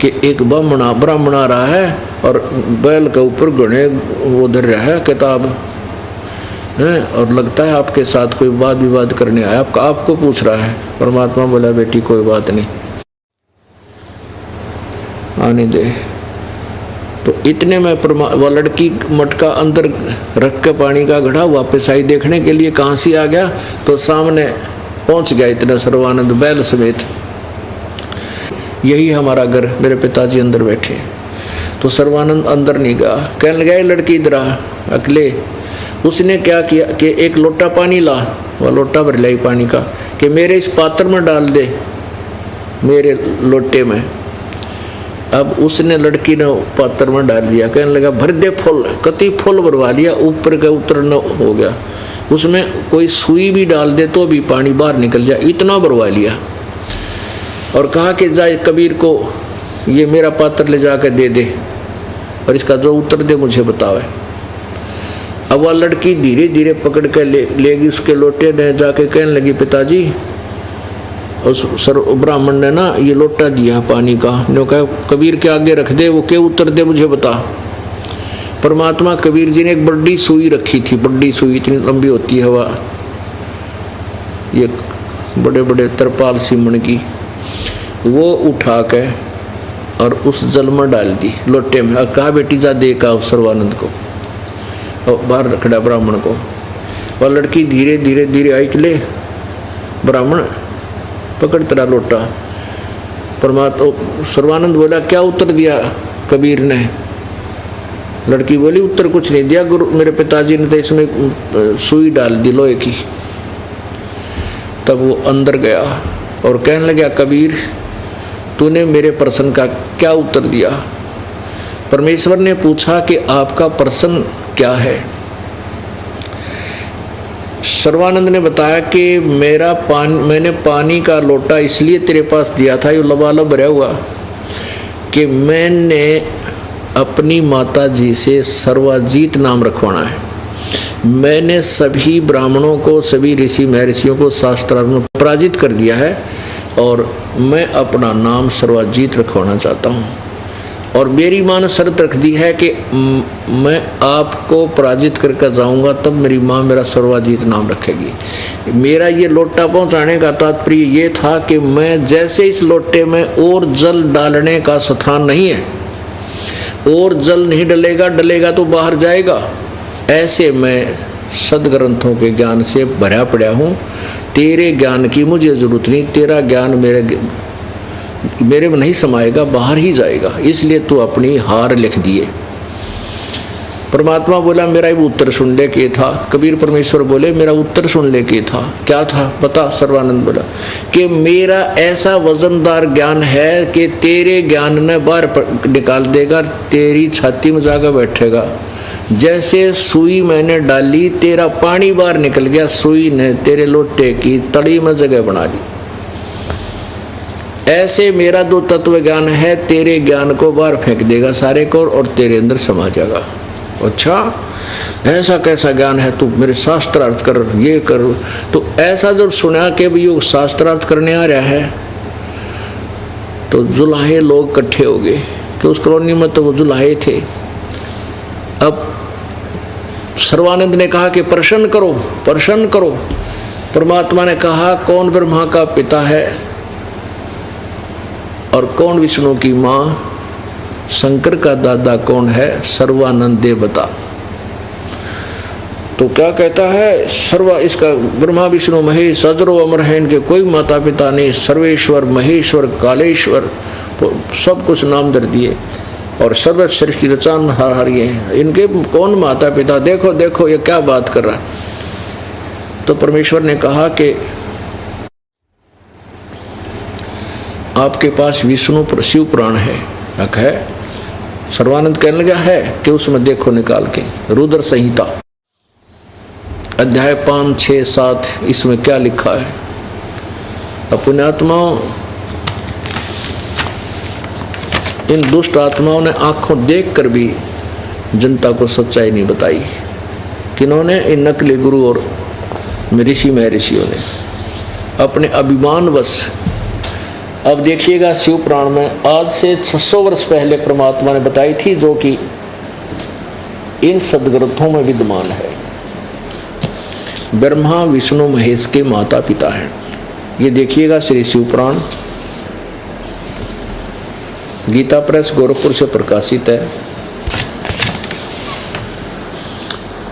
कि एक ब्राह्मण आ रहा है और बैल के ऊपर घने वो धर रहा है किताब है, और लगता है आपके साथ कोई वाद विवाद करने आया, आपको पूछ रहा है। परमात्मा बोला बेटी कोई बात नहीं, आने दे। तो इतने में वो लड़की मटका अंदर रख के पानी का घड़ा वापस आई देखने के लिए, कहाँ से आ गया तो सामने पहुंच गया इतना सर्वानंद बैल समेत। यही हमारा घर, मेरे पिताजी अंदर बैठे। तो सर्वानंद अंदर नहीं गया, कहने लगा लड़की इधर आ अकेले। उसने क्या किया कि एक लोटा पानी ला, वह लोटा भर लाई पानी का, कि मेरे इस पात्र में डाल दे, मेरे लोटे में। अब उसने लड़की ने पात्र में डाल दिया, कहने लगा भर दे फुल, कति फुल भरवा लिया, ऊपर का उतरना हो गया। उसमें कोई सुई भी डाल दे तो भी पानी बाहर निकल जाए, इतना भरवा लिया। और कहा कि जाए कबीर को ये मेरा पात्र ले जाकर दे दे और इसका जो उत्तर दे मुझे बतावे। अब वह लड़की धीरे धीरे पकड़ कर लेगी उसके लोटे ने, जाके कहने लगी पिताजी, उस ब्राह्मण ने ना ये लोटा दिया पानी का, ने कहा कबीर के आगे रख दे, वो क्या उत्तर दे मुझे बता। परमात्मा कबीर जी ने एक बड़ी सुई रखी थी, बड़ी सुई इतनी लंबी होती है हवा, ये बड़े बड़े तरपाल सीमण की, वो उठा के और उस जल में डाल दी लोटे में। और कहा बेटी जा दे का सर्वानंद को, और बाहर रखड़ा ब्राह्मण को। वह लड़की धीरे धीरे धीरे आई के ले, ब्राह्मण पकड़ तेरा लोटा। परमात्मा सर्वानंद बोला क्या उत्तर दिया कबीर ने? लड़की बोली उत्तर कुछ नहीं दिया गुरु, मेरे पिताजी ने तो इसमें सुई डाल दी लोहे की। तब वो अंदर गया और कहने लगा कबीर तूने मेरे प्रश्न का क्या उत्तर दिया? परमेश्वर ने पूछा कि आपका प्रश्न क्या है? सर्वानंद ने बताया कि मैंने पानी का लोटा इसलिए तेरे पास दिया था, ये लबालब भरा हुआ, कि मैंने अपनी माता जी से सर्वाजीत नाम रखवाना है। मैंने सभी ब्राह्मणों को, सभी ऋषि महर्षियों को शास्त्रार्थ में पराजित कर दिया है और मैं अपना नाम सर्वाजीत रखवाना चाहता हूँ। और मेरी माँ ने शर्त रख दी है कि मैं आपको पराजित करके जाऊंगा तब मेरी माँ मेरा सर्वाजीत नाम रखेगी। मेरा ये लोटा पहुँचाने का तात्पर्य ये था कि मैं जैसे इस लोटे में और जल डालने का स्थान नहीं है, और जल नहीं डलेगा तो बाहर जाएगा, ऐसे मैं सदग्रंथों के ज्ञान से भरा पड़ा हूँ। तेरे ज्ञान की मुझे जरूरत नहीं, तेरा ज्ञान मेरे में नहीं समाएगा, बाहर ही जाएगा, इसलिए तू अपनी हार लिख दिए। परमात्मा बोला मेरा ही उत्तर सुन ले के था। कबीर परमेश्वर बोले मेरा उत्तर सुन ले के था। क्या था बता? सर्वानंद बोला कि मेरा ऐसा वजनदार ज्ञान है कि तेरे ज्ञान ने बाहर निकाल देगा, तेरी छाती में जाकर बैठेगा। जैसे सुई मैंने डाली तेरा पानी बाहर निकल गया, सुई ने तेरे लोटे की तड़ी में जगह बना ली। ऐसे मेरा जो तत्व ज्ञान है तेरे ज्ञान को बाहर फेंक देगा सारे को और तेरे अंदर समा जाएगा। अच्छा ऐसा कैसा ज्ञान है? तू मेरे शास्त्रार्थ कर, ये कर। तो ऐसा जब सुना कि भी योग शास्त्रार्थ करने आ रहा है तो जुलाहे लोग इकट्ठे हो गए कि उस कॉलोनी में तो वो जुलाहे थे। अब सर्वानंद ने कहा कि प्रसन्न करो, प्रसन्न करो। परमात्मा ने कहा कौन ब्रह्मा का पिता है और कौन विष्णु की माँ, शंकर का दादा कौन है, सर्वानंद दे बता। तो क्या कहता है, सर्व इसका ब्रह्मा विष्णु महेश अजरो अमर है, इनके कोई माता पिता नहीं, सर्वेश्वर महेश्वर कालेश्वर सब कुछ नाम दर दिए और सर्व सृष्टि रचान हर ये हैं, इनके कौन माता पिता, देखो देखो ये क्या बात कर रहा है। तो परमेश्वर ने कहा कि आपके पास विष्णु शिव पुराण है, हक है। सर्वानंद कहने लगा है कि उसमें देखो निकाल के रुद्र संहिता अध्याय 5, 6, 7 इसमें क्या लिखा है। अपने आत्माओं, इन दुष्ट आत्माओं ने आंखों देखकर भी जनता को सच्चाई नहीं बताई। किन्होंने? इन नकली गुरु और ऋषि महर्षियों ने अपने अभिमानवश। अब देखिएगा शिव पुराण में आज से 600 वर्ष पहले परमात्मा ने बताई थी, जो कि इन सदग्रंथों में विद्यमान है। ब्रह्मा विष्णु महेश के माता पिता हैं। ये देखिएगा श्री शिव पुराण, गीता प्रेस गोरखपुर से प्रकाशित है।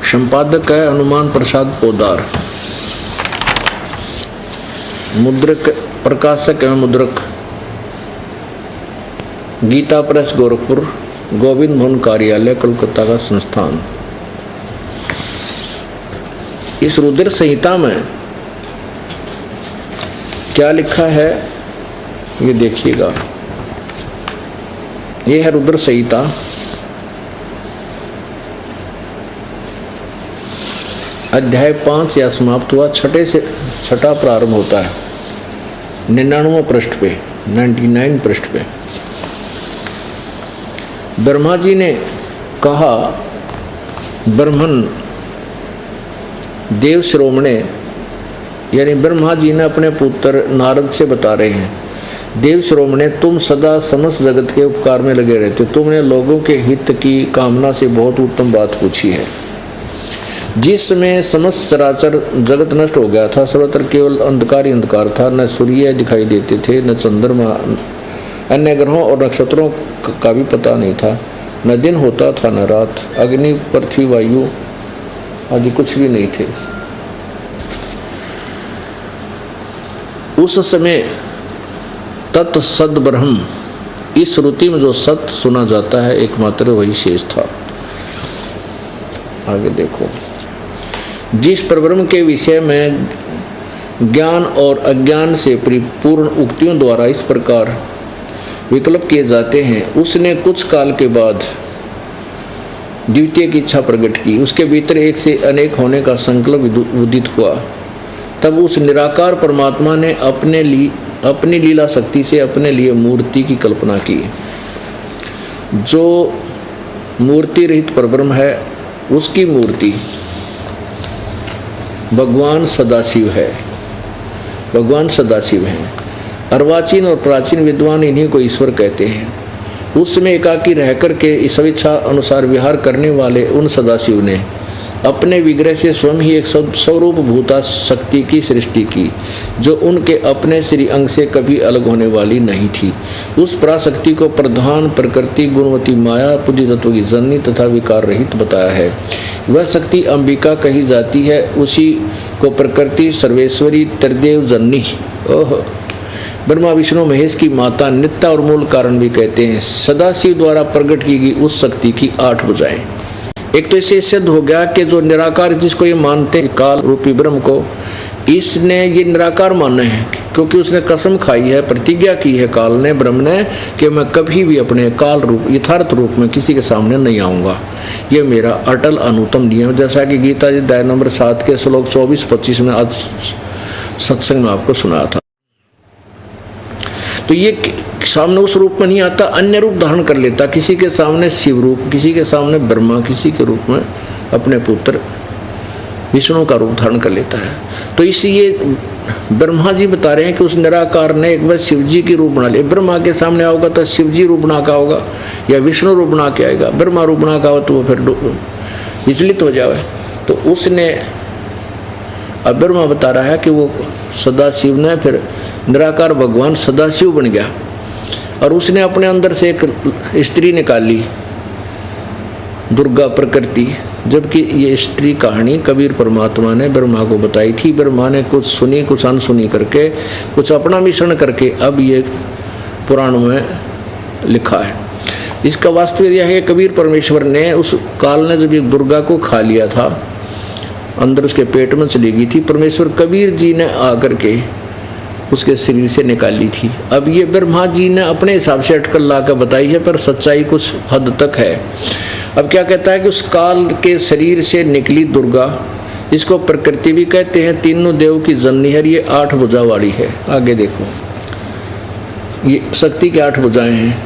संपादक है हनुमान प्रसाद पोदार, मुद्रक प्रकाशक एवं मुद्रक गीता प्रेस गोरखपुर, गोविंद भवन कार्यालय कोलकाता का संस्थान। इस रुद्र संहिता में क्या लिखा है ये देखिएगा। ये है रुद्र संहिता, अध्याय 5 या समाप्त हुआ, छठा प्रारंभ होता है 99 पृष्ठ पे, 99 पृष्ठ पे। ब्रह्मा जी ने कहा, ब्रह्मन देव श्रोमणे, यानी ब्रह्मा जी ने अपने पुत्र नारद से बता रहे हैं, देव श्रोमणे तुम सदा समस्त जगत के उपकार में लगे रहते हो, तुमने लोगों के हित की कामना से बहुत उत्तम बात पूछी है। जिस समय समस्त चराचर जगत नष्ट हो गया था, सर्वत्र केवल अंधकार ही अंधकार था, न सूर्य दिखाई देते थे, न चंद्रमा, अन्य ग्रहों और नक्षत्रों का भी पता नहीं था, न दिन होता था न रात, अग्नि पृथ्वी वायु आदि कुछ भी नहीं थे। उस समय तत् सद ब्रह्म, इस श्रुति में जो सत्य सुना जाता है एकमात्र वही शेष था। आगे देखो, जिस परब्रह्म के विषय में ज्ञान और अज्ञान से परिपूर्ण उक्तियों द्वारा इस प्रकार विकल्प किए जाते हैं, उसने कुछ काल के बाद द्वितीय की इच्छा प्रकट की, उसके भीतर एक से अनेक होने का संकल्प उदित हुआ। तब उस निराकार परमात्मा ने अपनी लीला शक्ति से अपने लिए मूर्ति की कल्पना की। जो मूर्ति रहित परब्रह्म है उसकी मूर्ति भगवान सदाशिव है, भगवान सदाशिव हैं। अर्वाचीन और प्राचीन विद्वान इन्हीं को ईश्वर कहते हैं। उस समय एकाकी रहकर के स्वेच्छा अनुसार विहार करने वाले उन सदाशिव ने अपने विग्रह से स्वयं ही एक स्वरूप भूता शक्ति की सृष्टि की, जो उनके अपने श्री अंग से कभी अलग होने वाली नहीं थी। उस पराशक्ति को प्रधान प्रकृति गुणवती माया पूज्य तत्व की जननी तथा विकार रहित बताया है। वह शक्ति अंबिका कही जाती है, उसी को प्रकृति सर्वेश्वरी त्रिदेव जननी, ओह, ब्रह्मा विष्णु महेश की माता, नित्य और मूल कारण भी कहते हैं। सदाशिव द्वारा प्रकट की गई उस शक्ति की 8 भुजाएं। एक तो इसे सिद्ध हो गया कि जो निराकार, जिसको ये मानते हैं काल रूपी ब्रह्म को, इसने ये निराकार माना है, क्योंकि उसने कसम खाई है, प्रतिज्ञा की है काल ने, ब्रह्म ने, कि मैं कभी भी अपने काल रूप यथार्थ रूप में किसी के सामने नहीं आऊँगा। ये मेरा अटल अनुतम नियम, जैसा कि गीता जी अध्याय नंबर 7 के श्लोक 24-25 में आज सत्संग में आपको सुनाया था। तो ये सामने उस रूप में नहीं आता, अन्य रूप धारण कर लेता, किसी के सामने शिव रूप, किसी के सामने ब्रह्मा, किसी के रूप में अपने पुत्र विष्णु का रूप धारण कर लेता है। तो इसलिए ब्रह्मा जी बता रहे हैं कि उस निराकार ने एक बार शिव जी की रूप बना लिया। ब्रह्मा के सामने आओगा तो शिव जी रूप बना का होगा, या विष्णु रूप बना के आएगा। ब्रह्मा रूप बना का हो तो वो फिर विचलित हो जाए। तो उसने, अब ब्रह्मा बता रहा है कि वो सदाशिव ने फिर निराकार भगवान सदाशिव बन गया और उसने अपने अंदर से एक स्त्री निकाली, दुर्गा प्रकृति। जबकि ये स्त्री कहानी कबीर परमात्मा ने ब्रह्मा को बताई थी। ब्रह्मा ने कुछ सुनी, कुछ अनसुनी करके, कुछ अपना मिश्रण करके अब ये पुराण में लिखा है। इसका वास्तविक यह है, कबीर परमेश्वर ने उस काल ने जब ये दुर्गा को खा लिया था, अंदर उसके पेट में चली गई थी, परमेश्वर कबीर जी ने आकर के उसके शरीर से निकाली थी। अब ये ब्रह्मा जी ने अपने हिसाब से अटकल ला कर बताई है, पर सच्चाई कुछ हद तक है। अब क्या कहता है कि उस काल के शरीर से निकली दुर्गा, इसको प्रकृति भी कहते हैं, तीनों देव की जननी है, ये 8 भुजा वाली है। आगे देखो, ये शक्ति के 8 भुजाएं हैं।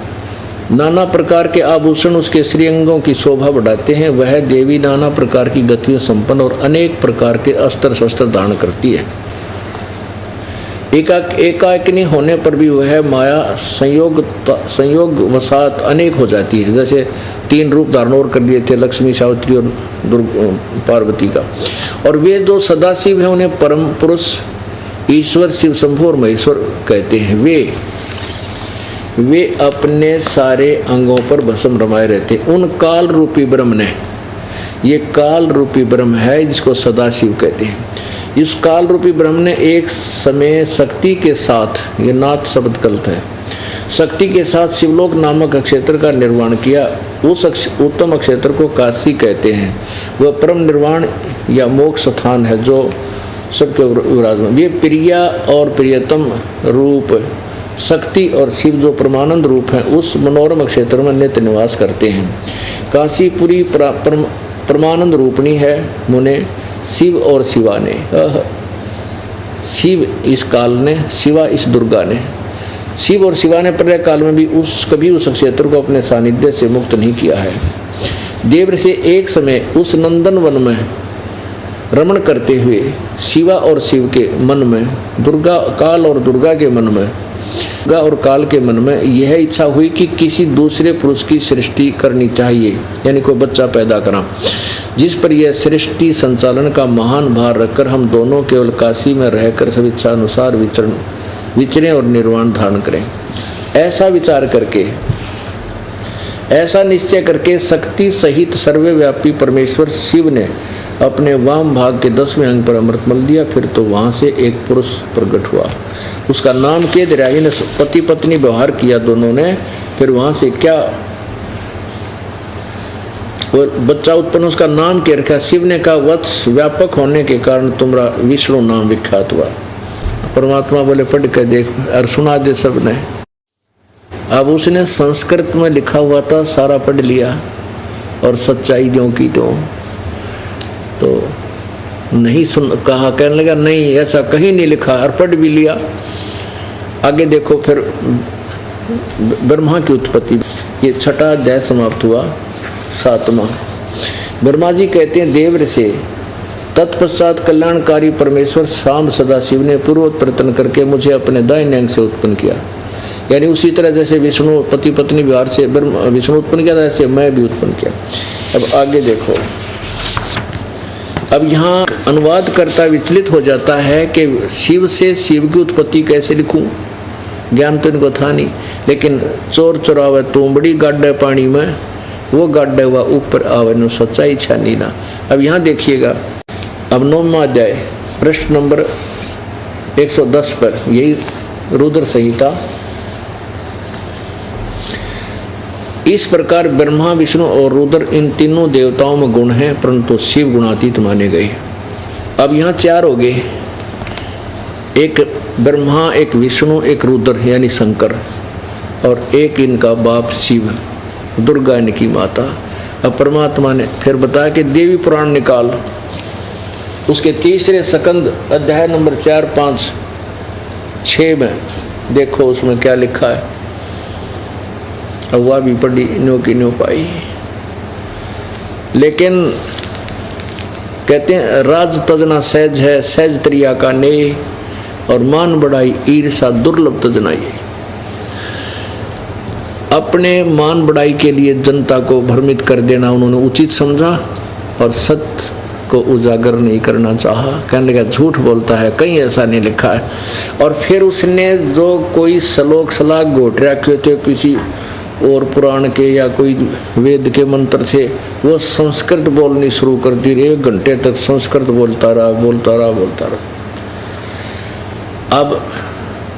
नाना प्रकार के आभूषण उसके श्रीअंगों की शोभा बढ़ाते हैं। वह देवी नाना प्रकार की गतियों संपन्न और अनेक प्रकार के अस्त्र शस्त्र धारण करती है। एकाकिनी होने पर भी वह माया संयोग वसात अनेक हो जाती है। जैसे 3 रूप धारण और कर लिए थे, लक्ष्मी, सावित्री और पार्वती का। और वे जो सदाशिव है उन्हें परम पुरुष ईश्वर, शिव शंभु और महेश्वर कहते हैं। वे अपने सारे अंगों पर भस्म रमाए रहते। उन काल रूपी ब्रह्म ने, ये काल रूपी ब्रह्म है जिसको सदाशिव कहते हैं, इस काल रूपी ब्रह्म ने एक समय शक्ति के साथ, ये नाथ शब्द कल्प है, शक्ति के साथ शिवलोक नामक क्षेत्र का निर्माण किया। उस उत्तम क्षेत्र को काशी कहते हैं। वह परम निर्वाण या मोक्ष स्थान है जो सबके विराजमान। ये प्रिया और प्रियतम रूप शक्ति और शिव जो परमानंद रूप हैं उस मनोरम क्षेत्र में नित्य निवास करते हैं। काशीपुरी परमानंद रूपणी है मुने शिव और शिवा ने। शिव इस काल ने, शिवा इस दुर्गा ने। शिव और शिवा ने प्रलय काल में भी कभी उस क्षेत्र को अपने सानिध्य से मुक्त नहीं किया है। देव से एक समय उस नंदन वन में रमण करते हुए शिवा और शिव के मन में, दुर्गा काल और दुर्गा के मन में, दुर्गा और काल के मन में यह इच्छा हुई कि किसी दूसरे पुरुष की सृष्टि करनी चाहिए, यानी कोई बच्चा पैदा करा, जिस पर यह सृष्टि संचालन का महान भार रखकर हम दोनों केवल काशी में रहकर सब इच्छा अनुसार विचरें और निर्वाण धारण करें। ऐसा विचार करके, ऐसा निश्चय करके शक्ति सहित सर्वव्यापी परमेश्वर शिव ने अपने वाम भाग के 10वें अंग पर अमृत मल दिया। फिर तो वहां से एक पुरुष प्रकट हुआ, उसका नाम केदराही ने पति पत्नी व्यवहार किया दोनों ने। फिर वहां से क्या वो बच्चा उत्पन्न, उसका नाम क्या रखा? शिव ने कहा वत्स, व्यापक होने के कारण तुम्हारा विष्णु नाम विख्यात हुआ। परमात्मा बोले पढ़ कर देख और सुना दे सबने। अब उसने संस्कृत में लिखा हुआ था, सारा पढ़ लिया और सच्चाई जो की तो नहीं सुन कहा, कहने लगा नहीं ऐसा कहीं नहीं लिखा, और पढ़ भी लिया। आगे देखो फिर ब्रह्मा की उत्पत्ति, ये 6वां अध्याय समाप्त हुआ। 7वां ब्रह्मा जी कहते हैं देव से तत्पश्चात कल्याणकारी परमेश्वर शाम सदाशिव ने पूर्वोत्पन्न करके मुझे अपने दाहिने अंग से उत्पन्न किया। यानी उसी तरह जैसे विष्णु पति पत्नी विहार से विष्णु उत्पन्न किया, ऐसे मैं भी उत्पन्न किया। अब आगे देखो, अब यहाँ अनुवाद करता विचलित हो जाता है कि शिव से शिव की उत्पत्ति कैसे लिखूं, ज्ञान तो इनको था नहीं। लेकिन चोर चोरावे तुमबड़ी गाड्डे पानी में, वो गाड्डे हुआ ऊपर आवे नो सच्चाई छानी ना। अब यहाँ देखिएगा, अब 9वां अध्याय प्रश्न नंबर 110 पर, यही रुद्र संहिता। इस प्रकार ब्रह्मा विष्णु और रुद्र इन तीनों देवताओं में गुण हैं, परंतु शिव गुणातीत माने गए। अब यहाँ 4 हो गए, एक ब्रह्मा, एक विष्णु, एक रुद्र यानी शंकर, और एक इनका बाप शिव, दुर्गा इनकी माता। अब परमात्मा ने फिर बताया कि देवी पुराण निकाल, उसके 3रे स्कंद अध्याय नंबर 4, 5, 6 में देखो उसमें क्या लिखा है। अब वह भी पढ़ी न्यो की न्यो पाई। लेकिन कहते हैं राज तजना सहज है, सहज त्रिया का ने, और मान बढ़ाई ईर्षा दुर्लभ तजनाई। अपने मान बढ़ाई के लिए जनता को भ्रमित कर देना उन्होंने उचित समझा, और सत्य उसको उजागर नहीं करना चाहा। कहने लगा झूठ बोलता है, कहीं ऐसा नहीं लिखा है। और फिर उसने जो कोई श्लोक सलाह घोट रखे थे किसी और पुराण के या कोई वेद के मंत्र थे, वो संस्कृत बोलनी शुरू कर दी। 1 घंटे तक संस्कृत बोलता रहा। अब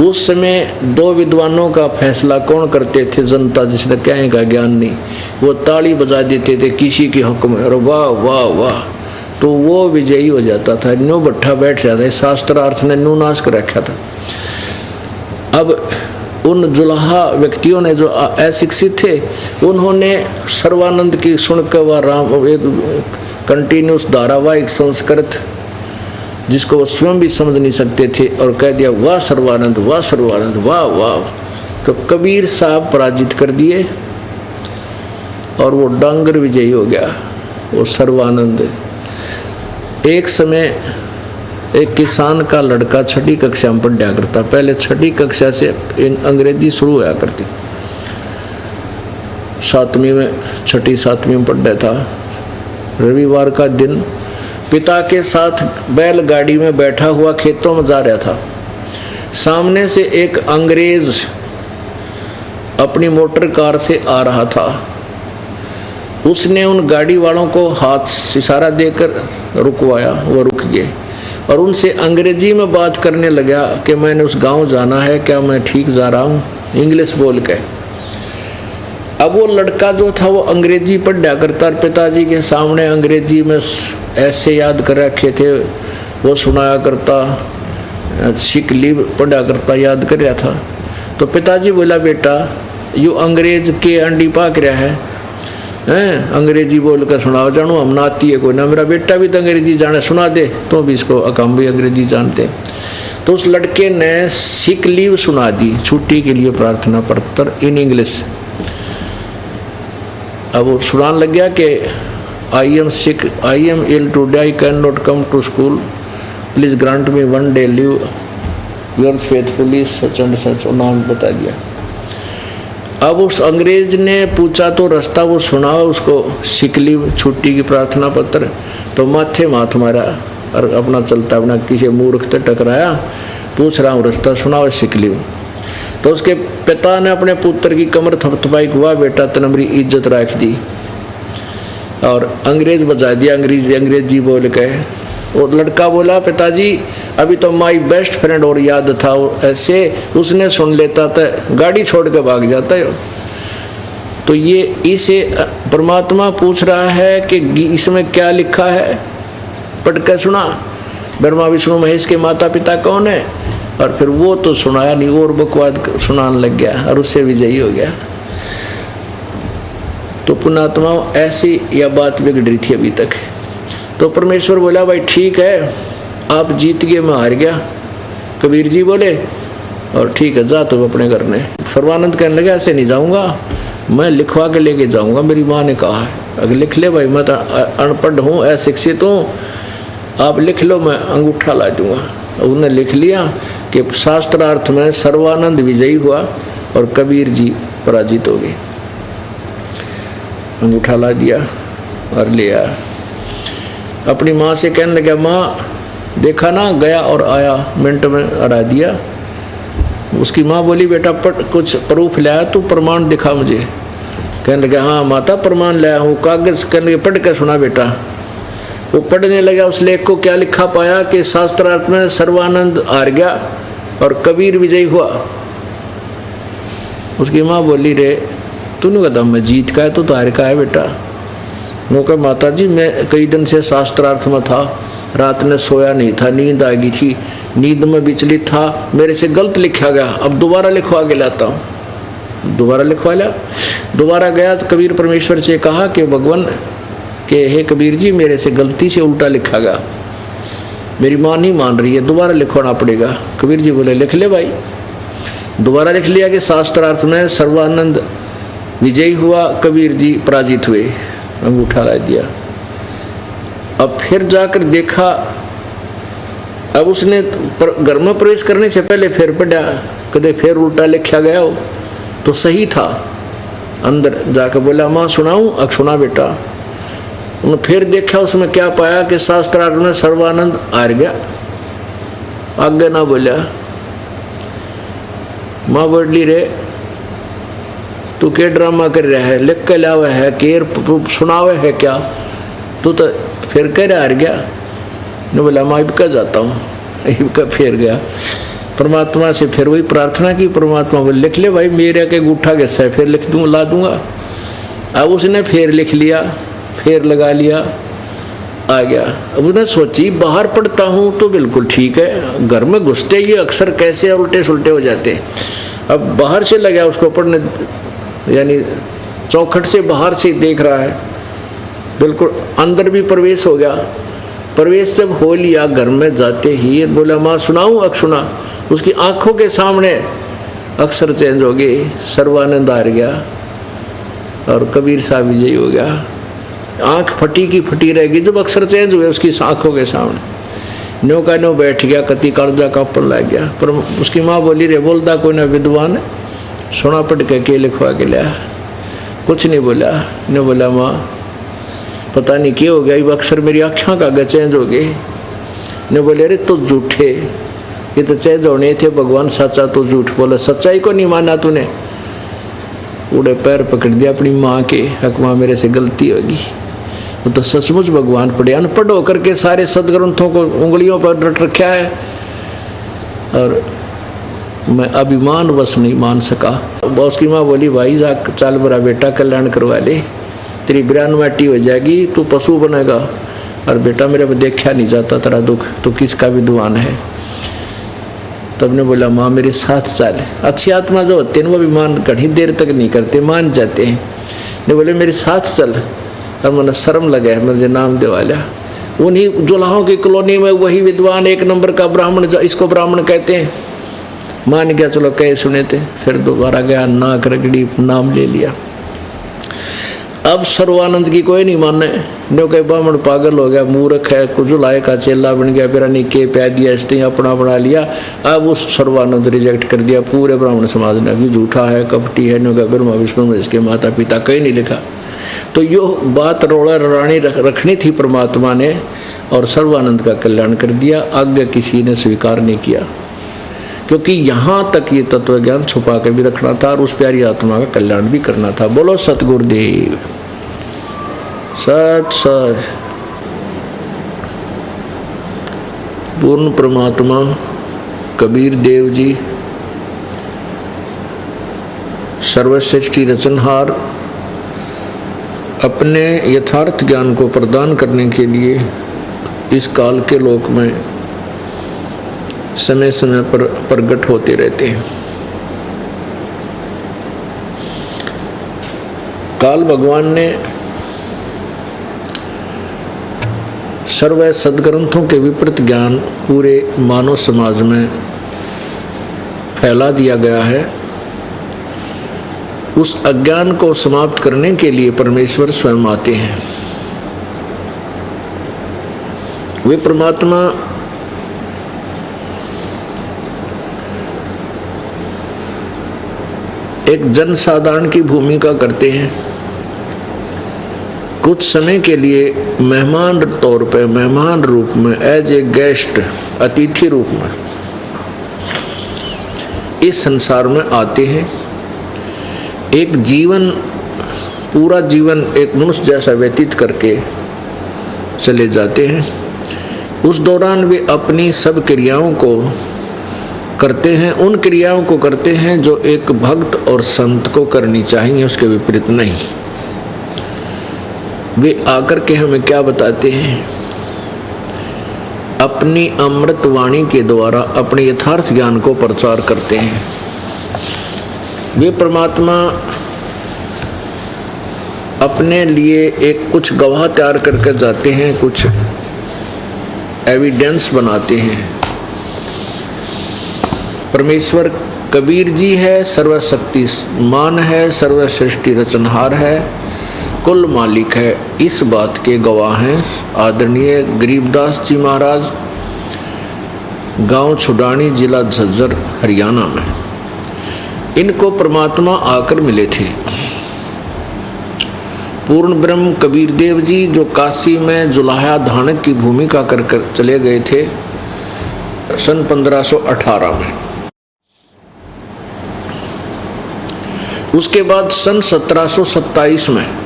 उस समय 2 विद्वानों का फैसला कौन करते थे? जनता, जिसने कहने का ज्ञान नहीं, वो ताली बजा देते थे किसी के हक में, और वाह वाह वाह, तो वो विजयी हो जाता था। न्यू भट्ठा बैठ जाता है, शास्त्रार्थ ने न्यू नाश कर रखा था। अब उन जुलाहा व्यक्तियों ने जो अशिक्षित थे, उन्होंने सर्वानंद की सुनकर वह राम एक कंटिन्यूस धारावाहिक संस्कृत जिसको वो स्वयं भी समझ नहीं सकते थे, और कह दिया वाह सर्वानंद, वाह सर्वानंद, वाह वाह। तो कबीर साहब पराजित कर दिए और वो डांगर विजयी हो गया, वो सर्वानंद। एक समय एक किसान का लड़का 6ठी कक्षा में पढ़ा करता। पहले 6ठी कक्षा से अंग्रेजी शुरू होया करती, 7वीं में 6ठी 7वीं में पढ़ा था। रविवार का दिन पिता के साथ बैलगाड़ी में बैठा हुआ खेतों में जा रहा था। सामने से एक अंग्रेज अपनी मोटर कार से आ रहा था। उसने उन गाड़ी वालों को हाथ से इशारा देकर रुकवाया, वो रुक गए और उनसे अंग्रेजी में बात करने लगा कि मैंने उस गांव जाना है, क्या मैं ठीक जा रहा हूँ, इंग्लिश बोल के। अब वो लड़का जो था वो अंग्रेजी पढ़ा करता, पिताजी के सामने अंग्रेजी में ऐसे याद कर रखे थे, वो सुनाया करता, सिक लीव पढ़ा करता, याद कर रहा था। तो पिताजी बोला, बेटा यू अंग्रेज के अंडी पाक रहा है, अंग्रेजी बोल कर सुनाओ, जानू हम नाती है कोई ना, मेरा बेटा भी तो अंग्रेजी जाने, सुना दे तो भी इसको, हम भी अंग्रेजी जानते। तो उस लड़के ने सिक लीव सुना दी, छुट्टी के लिए प्रार्थना पत्र इन इंग्लिश। अब वो सुनाने लग गया कि I am sick, I am ill today, I can not come to school, please grant me 1 day leave, your faithfully such and such, नाम बता दिया। अब उस अंग्रेज ने पूछा तो रास्ता वो सुना उसको, सिक लीव छुट्टी की प्रार्थना पत्र, तो माथे माथ मारा और अपना चलता अपना किसी मूर्ख से टकराया, पूछ रहा हूँ रास्ता, सुनाओ सिक लीव। तो उसके पिता ने अपने पुत्र की कमर थपथपाई, वाह बेटा तने मेरी इज्जत रख दी, और अंग्रेज बजा दिया अंग्रेजी बोल के। और लड़का बोला, पिताजी अभी तो माई बेस्ट फ्रेंड और याद था, ऐसे उसने सुन लेता था गाड़ी छोड़ के भाग जाता है। तो ये इसे परमात्मा पूछ रहा है कि इसमें क्या लिखा है, पढ़ के सुना, ब्रह्मा विष्णु महेश के माता पिता कौन है, और फिर वो तो सुनाया नहीं और बकवाद सुनाने लग गया और उससे विजयी हो गया। तो पुण्यात्माओं ऐसी यह बात बिगड़ रही थी अभी तक। तो परमेश्वर बोला, भाई ठीक है आप जीत गए, मैं हार गया। कबीर जी बोले, और ठीक है जा तो अपने घर में। सर्वानंद कहने लगे, ऐसे नहीं जाऊंगा, मैं लिखवा के लेके जाऊंगा, मेरी माँ ने कहा है। अगर लिख ले भाई, मैं तो अनपढ़ हूँ, अशिक्षित हूँ, आप लिख लो, मैं अंगूठा ला दूंगा। उन्होंने लिख लिया कि शास्त्रार्थ में सर्वानंद विजयी हुआ और कबीर जी पराजित हो गए। अंगूठा ला दिया और ले आया। अपनी माँ से कहने लगा, माँ देखा ना, गया और आया, मिनट में हरा दिया। उसकी माँ बोली, बेटा कुछ प्रूफ लाया तू, प्रमाण दिखा मुझे। कहने लगा, हाँ माता प्रमाण लाया हूँ, कागज। कहने लगे, पढ़ के सुना बेटा। वो पढ़ने लगा, उस लेख को क्या लिखा पाया कि शास्त्रार्थ में सर्वानंद हार गया और कबीर विजयी हुआ। उसकी माँ बोली, रे तूने कहा मैं जीत का है, तो हार का है बेटा। वो कहा, माता जी मैं कई दिन से शास्त्रार्थ में था, रात में सोया नहीं था, नींद आ गई थी, नींद में विचलित था, मेरे से गलत लिखा गया, अब दोबारा लिखवा के लाता हूँ। दोबारा लिखवा लिया। दोबारा गया तो कबीर परमेश्वर से कहा कि भगवान के हे कबीर जी, मेरे से गलती से उल्टा लिखा गया, मेरी माँ नहीं मान रही है, दोबारा लिखवाना पड़ेगा। कबीर जी बोले, लिख ले भाई। दोबारा लिख लिया कि शास्त्रार्थ में सर्वानंद विजयी हुआ, कबीर जी पराजित हुए। अंगूठा ला दिया। अब फिर जाकर देखा, अब उसने घर में प्रवेश करने से पहले फिर पढ़ा, कदे फिर उल्टा लिखा गया हो तो सही था। अंदर जाकर बोला, माँ सुनाऊं? सुना बेटा। उन्होंने फिर देखा, उसमें क्या पाया कि शास्त्रार्थ में सर्वानंद हार गया, आगे ना बोला। माँ बोली रे तू के ड्रामा कर रहा है, लिख के लावा है, केर सुनावे है क्या, तू तो फिर कह हार गया। ने बोला माँ इबका जाता हूँ, इबका फिर गया परमात्मा से, फिर वही प्रार्थना की। परमात्मा बोले लिख ले भाई, मेरे के गुठा कैसा है, फिर लिख दूँ, ला दूंगा। अब उसने फिर लिख लिया, फिर लगा लिया, आ गया। अब उसने सोची बाहर पढ़ता हूँ तो बिल्कुल ठीक है, घर में घुसते ये अक्सर कैसे उल्टे सुलटे हो जाते। अब बाहर से लगा उसको पढ़ने, यानी चौखट से बाहर से देख रहा है, बिल्कुल अंदर भी प्रवेश हो गया। प्रवेश जब हो लिया घर में जाते ही बोला माँ सुनाऊँ, अक सुना। उसकी आंखों के सामने अक्षर चेंज हो गए, सर्वानंद हार गया और कबीर साहब विजयी हो गया। आंख फटी की फटी रहेगी जब अक्षर चेंज हुए उसकी आंखों के सामने। नो का नो बैठ गया, कति कर्जा का ऊपर लग गया। पर उसकी माँ बोली रे बोलता कोई ना विद्वान, सोना पट के लिखवा के लिया, कुछ नहीं बोला। ने बोला माँ पता नहीं क्या हो गया, ये अक्षर मेरी आँखों का आगे चेंज हो गए। ने बोले अरे तो झूठे, ये तो चेंज होने थे, भगवान सच्चा तो झूठ बोला, सच्चाई को नहीं माना तूने। उड़े पैर पकड़ दिया अपनी माँ के, हक माँ मेरे से गलती होगी। वो तो सचमुच भगवान पढ़े, अनपढ़ होकर के सारे सदग्रंथों को उंगलियों पर रट रखा है, और मैं अभिमान बस नहीं मान सका। उसकी माँ बोली भाई जा चाल बरा बेटा कल्याण करवा ले, तेरी बिरान माटी हो जाएगी, तू पशु बनेगा, और बेटा मेरे को देखा नहीं जाता तेरा दुख, तो किसका विद्वान है। तब ने बोला माँ मेरे साथ चल। अच्छी आत्मा जो होते हैं वो भी मान घड़ी देर तक नहीं करते, मान जाते हैं। ने बोले मेरे साथ चल, और मैंने शर्म लगा है, मुझे नाम दिवाला। उन्हीं जुलाहों की कॉलोनी में वही विद्वान एक नंबर का ब्राह्मण, इसको ब्राह्मण कहते हैं, मान गया, चलो कहे सुने थे। फिर दोबारा गया, नाक रगड़ी, नाम ले लिया। अब सर्वानंद की कोई नहीं माने, नो कहे ब्राह्मण पागल हो गया, मूर्ख है, कुछ जुलाए का चेला बन गया, फिर निके पै दिया, इसने अपना बना लिया। अब उस सर्वानंद रिजेक्ट कर दिया पूरे ब्राह्मण समाज ने कि झूठा है, कपटी है। नो कहे ब्रह्मा विष्णु में इसके माता पिता कहीं नहीं लिखा। तो यो बात रोड़ा रानी रखनी थी परमात्मा ने, और सर्वानंद का कल्याण कर दिया। आगे किसी ने स्वीकार नहीं किया, क्योंकि यहाँ तक ये तत्व ज्ञान छुपा के भी रखना था और उस प्यारी आत्मा का कल्याण भी करना था। बोलो सतगुरुदेव सत सत। पूर्ण परमात्मा कबीर देव जी सर्वश्रेष्ठी रचनहार अपने यथार्थ ज्ञान को प्रदान करने के लिए इस काल के लोक में समय समय पर प्रकट होते रहते हैं। काल भगवान ने सर्व सदग्रंथों के विपरीत ज्ञान पूरे मानव समाज में फैला दिया गया है। उस अज्ञान को समाप्त करने के लिए परमेश्वर स्वयं आते हैं। वे परमात्मा एक जनसाधारण की भूमिका करते हैं। कुछ समय के लिए मेहमान तौर पे, मेहमान रूप में, एज ए गेस्ट, अतिथि रूप में इस संसार में आते हैं। एक जीवन, पूरा जीवन एक मनुष्य जैसा व्यतीत करके चले जाते हैं। उस दौरान वे अपनी सब क्रियाओं को करते हैं, उन क्रियाओं को करते हैं जो एक भक्त और संत को करनी चाहिए, उसके विपरीत नहीं। वे आकर के हमें क्या बताते हैं? अपनी अमृत वाणी के द्वारा अपने यथार्थ ज्ञान को प्रचार करते हैं। वे परमात्मा अपने लिए एक कुछ गवाह तैयार करके जाते हैं, कुछ एविडेंस बनाते हैं। परमेश्वर कबीर जी है, सर्वशक्तिमान है, सर्वश्रेष्ठी रचनहार है, कुल मालिक है, इस बात के गवाह हैं आदरणीय गरीबदास जी महाराज, गांव छुडानी, जिला झज्जर, हरियाणा में। इनको परमात्मा आकर मिले थे। पूर्ण ब्रह्म कबीर देव जी जो काशी में जुलाहा धानक की भूमिका कर चले गए थे सन 1518 में। उसके बाद सन 1727 में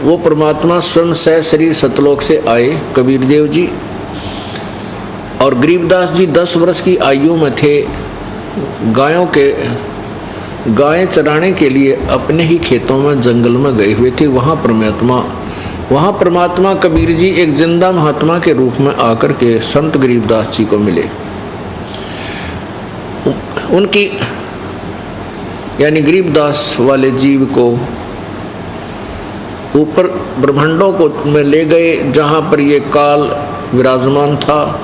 वो परमात्मा स्वयं शरीर सतलोक से आए कबीर देव जी, और गरीबदास जी 10 वर्ष की आयु में थे। गायें चराने के लिए अपने ही खेतों में जंगल में गए हुए थे। वहाँ परमात्मा कबीर जी एक जिंदा महात्मा के रूप में आकर के संत गरीबदास जी को मिले। उनकी यानी गरीबदास वाले जीव को ऊपर ब्रह्मांडों को में ले गए, जहाँ पर ये काल विराजमान था,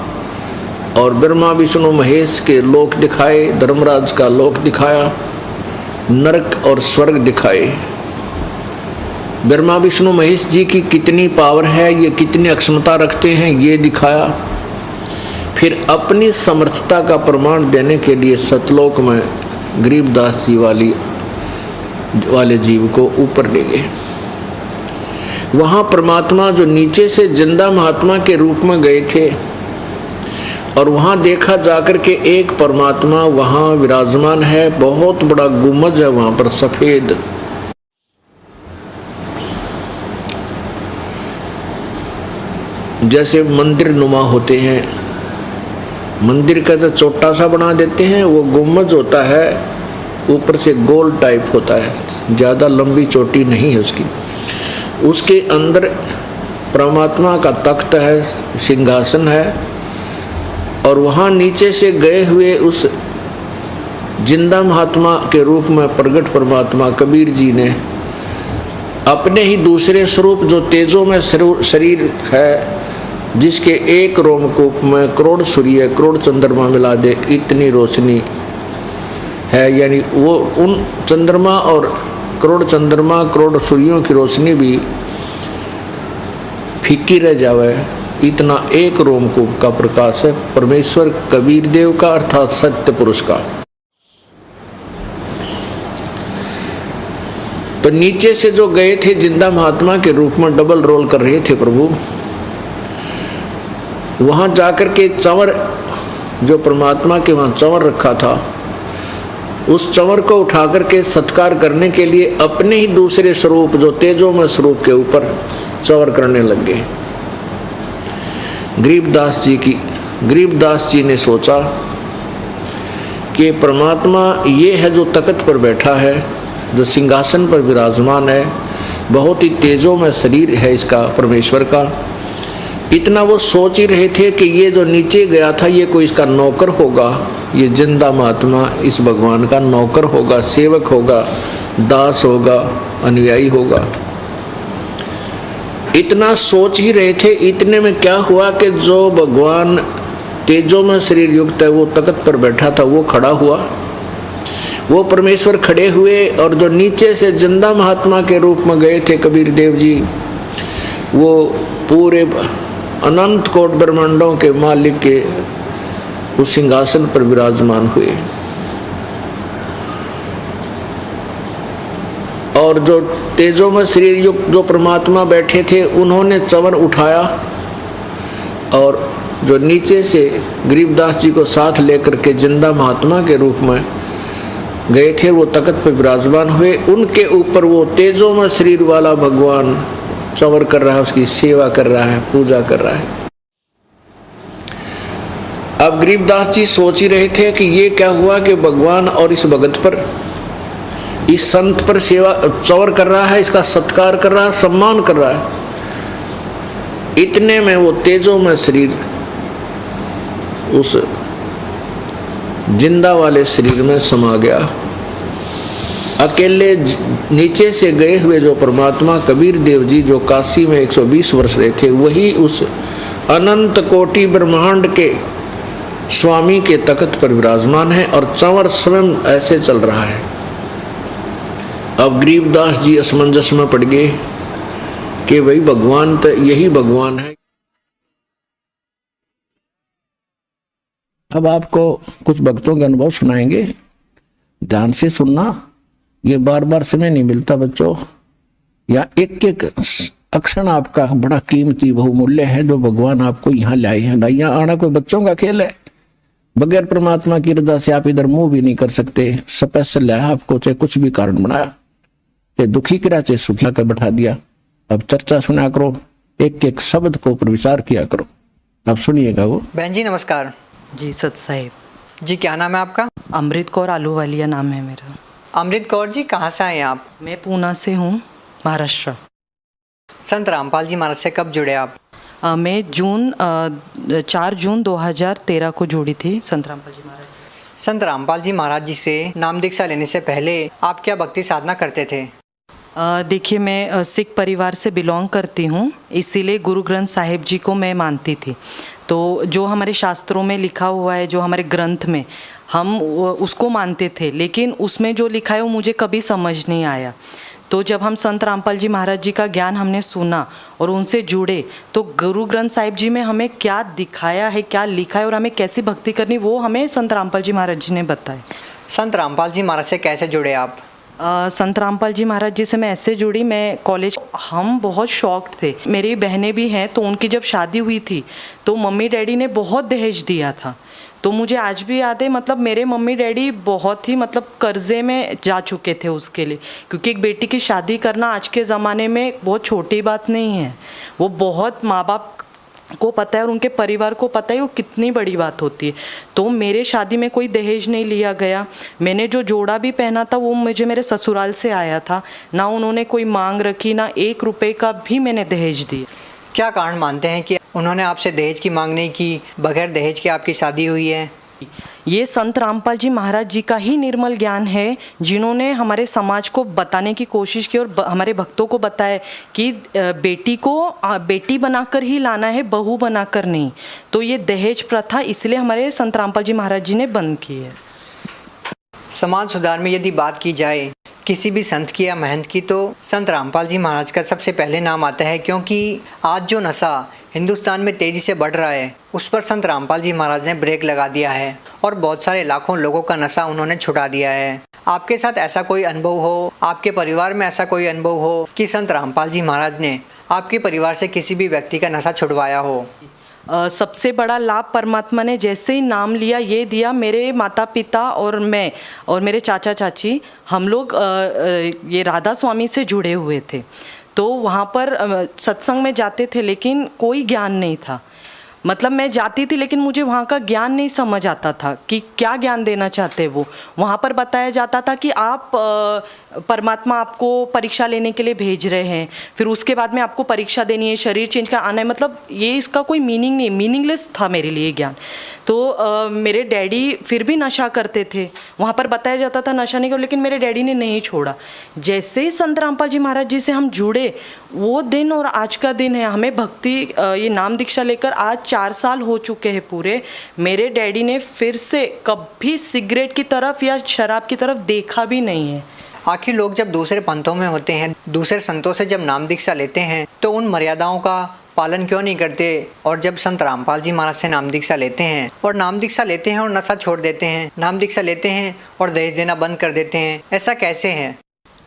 और ब्रह्मा विष्णु महेश के लोक दिखाए, धर्मराज का लोक दिखाया, नरक और स्वर्ग दिखाए। ब्रह्मा विष्णु महेश जी की कितनी पावर है, ये कितनी अक्षमता रखते हैं, ये दिखाया। फिर अपनी समर्थता का प्रमाण देने के लिए सतलोक में गरीबदास जी वाले जीव को ऊपर ले गए। वहाँ परमात्मा जो नीचे से जिंदा महात्मा के रूप में गए थे, और वहाँ देखा जाकर के एक परमात्मा वहाँ विराजमान है। बहुत बड़ा गुम्बद है वहाँ पर सफेद, जैसे मंदिर नुमा होते हैं। मंदिर का जो छोटा सा बना देते हैं, वो गुम्बद होता है, ऊपर से गोल टाइप होता है, ज़्यादा लंबी चोटी नहीं है उसकी। उसके अंदर परमात्मा का तख्त है, सिंहासन है, और वहाँ नीचे से गए हुए उस जिंदा महात्मा के रूप में प्रकट परमात्मा कबीर जी ने अपने ही दूसरे स्वरूप जो तेजों में शरीर है, जिसके एक रोमकूप में करोड़ सूर्य करोड़ चंद्रमा मिला दे इतनी रोशनी है, यानी वो उन चंद्रमा और करोड़ चंद्रमा करोड़ सूर्यों की रोशनी भी फीकी रह जावे, इतना एक रोमकूप का प्रकाश है परमेश्वर कबीर देव का, अर्थात सत्य पुरुष का। तो नीचे से जो गए थे जिंदा महात्मा के रूप में डबल रोल कर रहे थे प्रभु, वहां जाकर के चंवर जो परमात्मा के वहां चंवर रखा था, उस चंवर को उठाकर के सत्कार करने के लिए अपने ही दूसरे स्वरूप जो तेजो में स्वरूप के ऊपर चंवर करने लग गए। गरीबदास जी ने सोचा कि परमात्मा ये है जो तख्त पर बैठा है, जो सिंहासन पर विराजमान है, बहुत ही तेजों में शरीर है इसका परमेश्वर का। इतना वो सोच ही रहे थे कि ये जो नीचे गया था ये कोई इसका नौकर होगा, ये जिंदा महात्मा इस भगवान का नौकर होगा, सेवक होगा, दास होगा, अनुयायी होगा। इतना सोच ही रहे थे। इतने में क्या हुआ कि जो भगवान तेजों में शरीर युक्त है वो तख्त पर बैठा था, वो खड़ा हुआ, वो परमेश्वर खड़े हुए, और जो नीचे से जिंदा महात्मा के रूप में गए थे कबीर देव जी, वो पूरे अनंत कोट ब्रह्मांडों के मालिक के उस सिंहासन पर विराजमान हुए। और जो तेजों में शरीर युक्त जो परमात्मा बैठे थे, उन्होंने चंवर उठाया, और जो नीचे से गरीबदास जी को साथ लेकर के जिंदा महात्मा के रूप में गए थे, वो तख्त पर विराजमान हुए। उनके ऊपर वो तेजों में शरीर वाला भगवान चंवर कर रहा है, उसकी सेवा कर रहा है, पूजा कर रहा है। अब गरीबदास जी सोच ही रहे थे कि ये क्या हुआ कि भगवान और इस भगत पर, इस संत पर सेवा चंवर कर रहा है, इसका सत्कार कर रहा है, सम्मान कर रहा है। इतने में वो तेजों में शरीर उस जिंदा वाले शरीर में समा गया। अकेले नीचे से गए हुए जो परमात्मा कबीर देव जी जो काशी में 120 वर्ष रहे थे, वही उस अनंत कोटि ब्रह्मांड के स्वामी के तख्त पर विराजमान है, और चंवर स्वयं ऐसे चल रहा है। अब गरीबदास जी असमंजस में पड़ गए कि भाई भगवान तो यही भगवान है। अब आपको कुछ भक्तों के अनुभव सुनाएंगे, ध्यान से सुनना, ये बार बार समय नहीं मिलता बच्चों। या एक एक अक्षण आपका बड़ा कीमती बहुमूल्य है जो भगवान आपको यहाँ लाए हैं। ना यहाँ आना कोई बच्चों का खेल है। बगैर परमात्मा की रजा से आप इधर मुंह भी नहीं कर सकते। स्पेशल है आपको, चाहे कुछ भी कारण बनाया, चाहे दुखी करा चाहे सुखी कर बैठा दिया। अब चर्चा सुना करो, एक एक शब्द को ऊपर विचार किया करो। अब सुनिएगा वो। बहन जी नमस्कार। जी सत साहिब। जी क्या नाम है आपका? अमृत कौर आलूवालिया नाम है मेरा। अमृत कौर जी कहाँ से आए हैं आप? मैं पूना से हूँ, महाराष्ट्र। संत रामपाल जी महाराज से कब जुड़े आप? मैं 4 जून 2013 को जुड़ी थी संत रामपाल जी महाराज। संत रामपाल जी महाराज जी से नाम दीक्षा लेने से पहले आप क्या भक्ति साधना करते थे? देखिए, मैं सिख परिवार से बिलोंग करती हूँ, इसीलिए गुरु ग्रंथ साहिब जी को मैं मानती थी। तो जो हमारे शास्त्रों में लिखा हुआ है, जो हमारे ग्रंथ में, हम उसको मानते थे, लेकिन उसमें जो लिखा है वो मुझे कभी समझ नहीं आया। तो जब हम संत रामपाल जी महाराज जी का ज्ञान हमने सुना और उनसे जुड़े, तो गुरु ग्रंथ साहिब जी में हमें क्या दिखाया है, क्या लिखा है और हमें कैसी भक्ति करनी, वो हमें संत रामपाल जी महाराज जी ने बताया। संत रामपाल जी महाराज से कैसे जुड़े आप? संत रामपाल जी महाराज जी से मैं ऐसे जुड़ी, मैं कॉलेज, हम बहुत शॉक्ड थे। मेरी बहनें भी हैं, तो उनकी जब शादी हुई थी तो मम्मी डैडी ने बहुत दहेज दिया था। तो मुझे आज भी याद है, मतलब मेरे मम्मी डैडी बहुत ही कर्जे में जा चुके थे उसके लिए, क्योंकि एक बेटी की शादी करना आज के ज़माने में बहुत छोटी बात नहीं है। वो बहुत माँ बाप को पता है और उनके परिवार को पता है वो कितनी बड़ी बात होती है। तो मेरे शादी में कोई दहेज नहीं लिया गया। मैंने जो जोड़ा भी पहना था वो मुझे मेरे ससुराल से आया था। ना उन्होंने कोई मांग रखी, ना 1 रुपये का भी मैंने दहेज दिया। क्या कारण मानते हैं कि उन्होंने आपसे दहेज की मांग नहीं की, बगैर दहेज के आपकी शादी हुई है? ये संत रामपाल जी महाराज जी का ही निर्मल ज्ञान है, जिन्होंने हमारे समाज को बताने की कोशिश की और हमारे भक्तों को बताया कि बेटी को बेटी बनाकर ही लाना है, बहू बनाकर नहीं। तो ये दहेज प्रथा इसलिए हमारे संत रामपाल जी महाराज जी ने बंद की है। समाज सुधार में यदि बात की जाए किसी भी संत की या महंत की, तो संत रामपाल जी महाराज का सबसे पहले नाम आता है, क्योंकि आज जो नशा हिंदुस्तान में तेज़ी से बढ़ रहा है उस पर संत रामपाल जी महाराज ने ब्रेक लगा दिया है और बहुत सारे लाखों लोगों का नशा उन्होंने छुड़ा दिया है। आपके साथ ऐसा कोई अनुभव हो, आपके परिवार में ऐसा कोई अनुभव हो कि संत रामपाल जी महाराज ने आपके परिवार से किसी भी व्यक्ति का नशा छुड़वाया हो? सबसे बड़ा लाभ परमात्मा ने जैसे ही नाम लिया ये दिया। मेरे माता पिता और मैं और मेरे चाचा चाची, हम लोग ये राधा स्वामी से जुड़े हुए थे। तो वहाँ पर सत्संग में जाते थे, लेकिन कोई ज्ञान नहीं था। मतलब मैं जाती थी लेकिन मुझे वहाँ का ज्ञान नहीं समझ आता था कि क्या ज्ञान देना चाहते वो। वहाँ पर बताया जाता था कि आप परमात्मा आपको परीक्षा लेने के लिए भेज रहे हैं, फिर उसके बाद में आपको परीक्षा देनी है, शरीर चेंज का आना है। मतलब ये इसका कोई मीनिंग नहीं, मीनिंगलेस था मेरे लिए ज्ञान। तो मेरे डैडी फिर भी नशा करते थे, वहाँ पर बताया जाता था नशा नहीं करो, लेकिन मेरे डैडी ने नहीं छोड़ा। जैसे ही संत रामपाल जी महाराज जी से हम जुड़े, वो दिन और आज का दिन है, हमें भक्ति ये नाम दीक्षा लेकर आज 4 साल हो चुके हैं पूरे। मेरे डैडी ने फिर से कभी सिगरेट की तरफ या शराब की तरफ देखा भी नहीं है। आखिर लोग जब दूसरे पंथों में होते हैं, दूसरे संतों से जब नाम दीक्षा लेते हैं, तो उन मर्यादाओं का पालन क्यों नहीं करते? और जब संत रामपाल जी महाराज से नाम दीक्षा लेते हैं और नशा छोड़ देते हैं, नाम दीक्षा लेते हैं और दहेज देना बंद कर देते हैं, ऐसा कैसे है?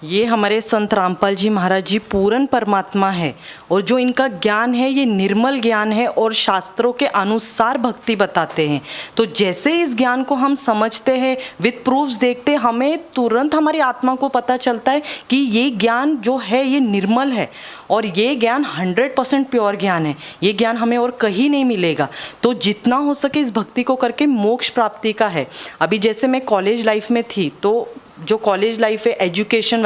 ये हमारे संत रामपाल जी महाराज जी पूर्ण परमात्मा है और जो इनका ज्ञान है ये निर्मल ज्ञान है और शास्त्रों के अनुसार भक्ति बताते हैं। तो जैसे इस ज्ञान को हम समझते हैं, विद प्रूफ्स देखते हैं, हमें तुरंत हमारी आत्मा को पता चलता है कि ये ज्ञान जो है ये निर्मल है और ये ज्ञान 100% प्योर ज्ञान है। ये ज्ञान हमें और कहीं नहीं मिलेगा। तो जितना हो सके इस भक्ति को करके मोक्ष प्राप्ति का है। अभी जैसे मैं कॉलेज लाइफ में थी, तो जो कॉलेज लाइफ है, education,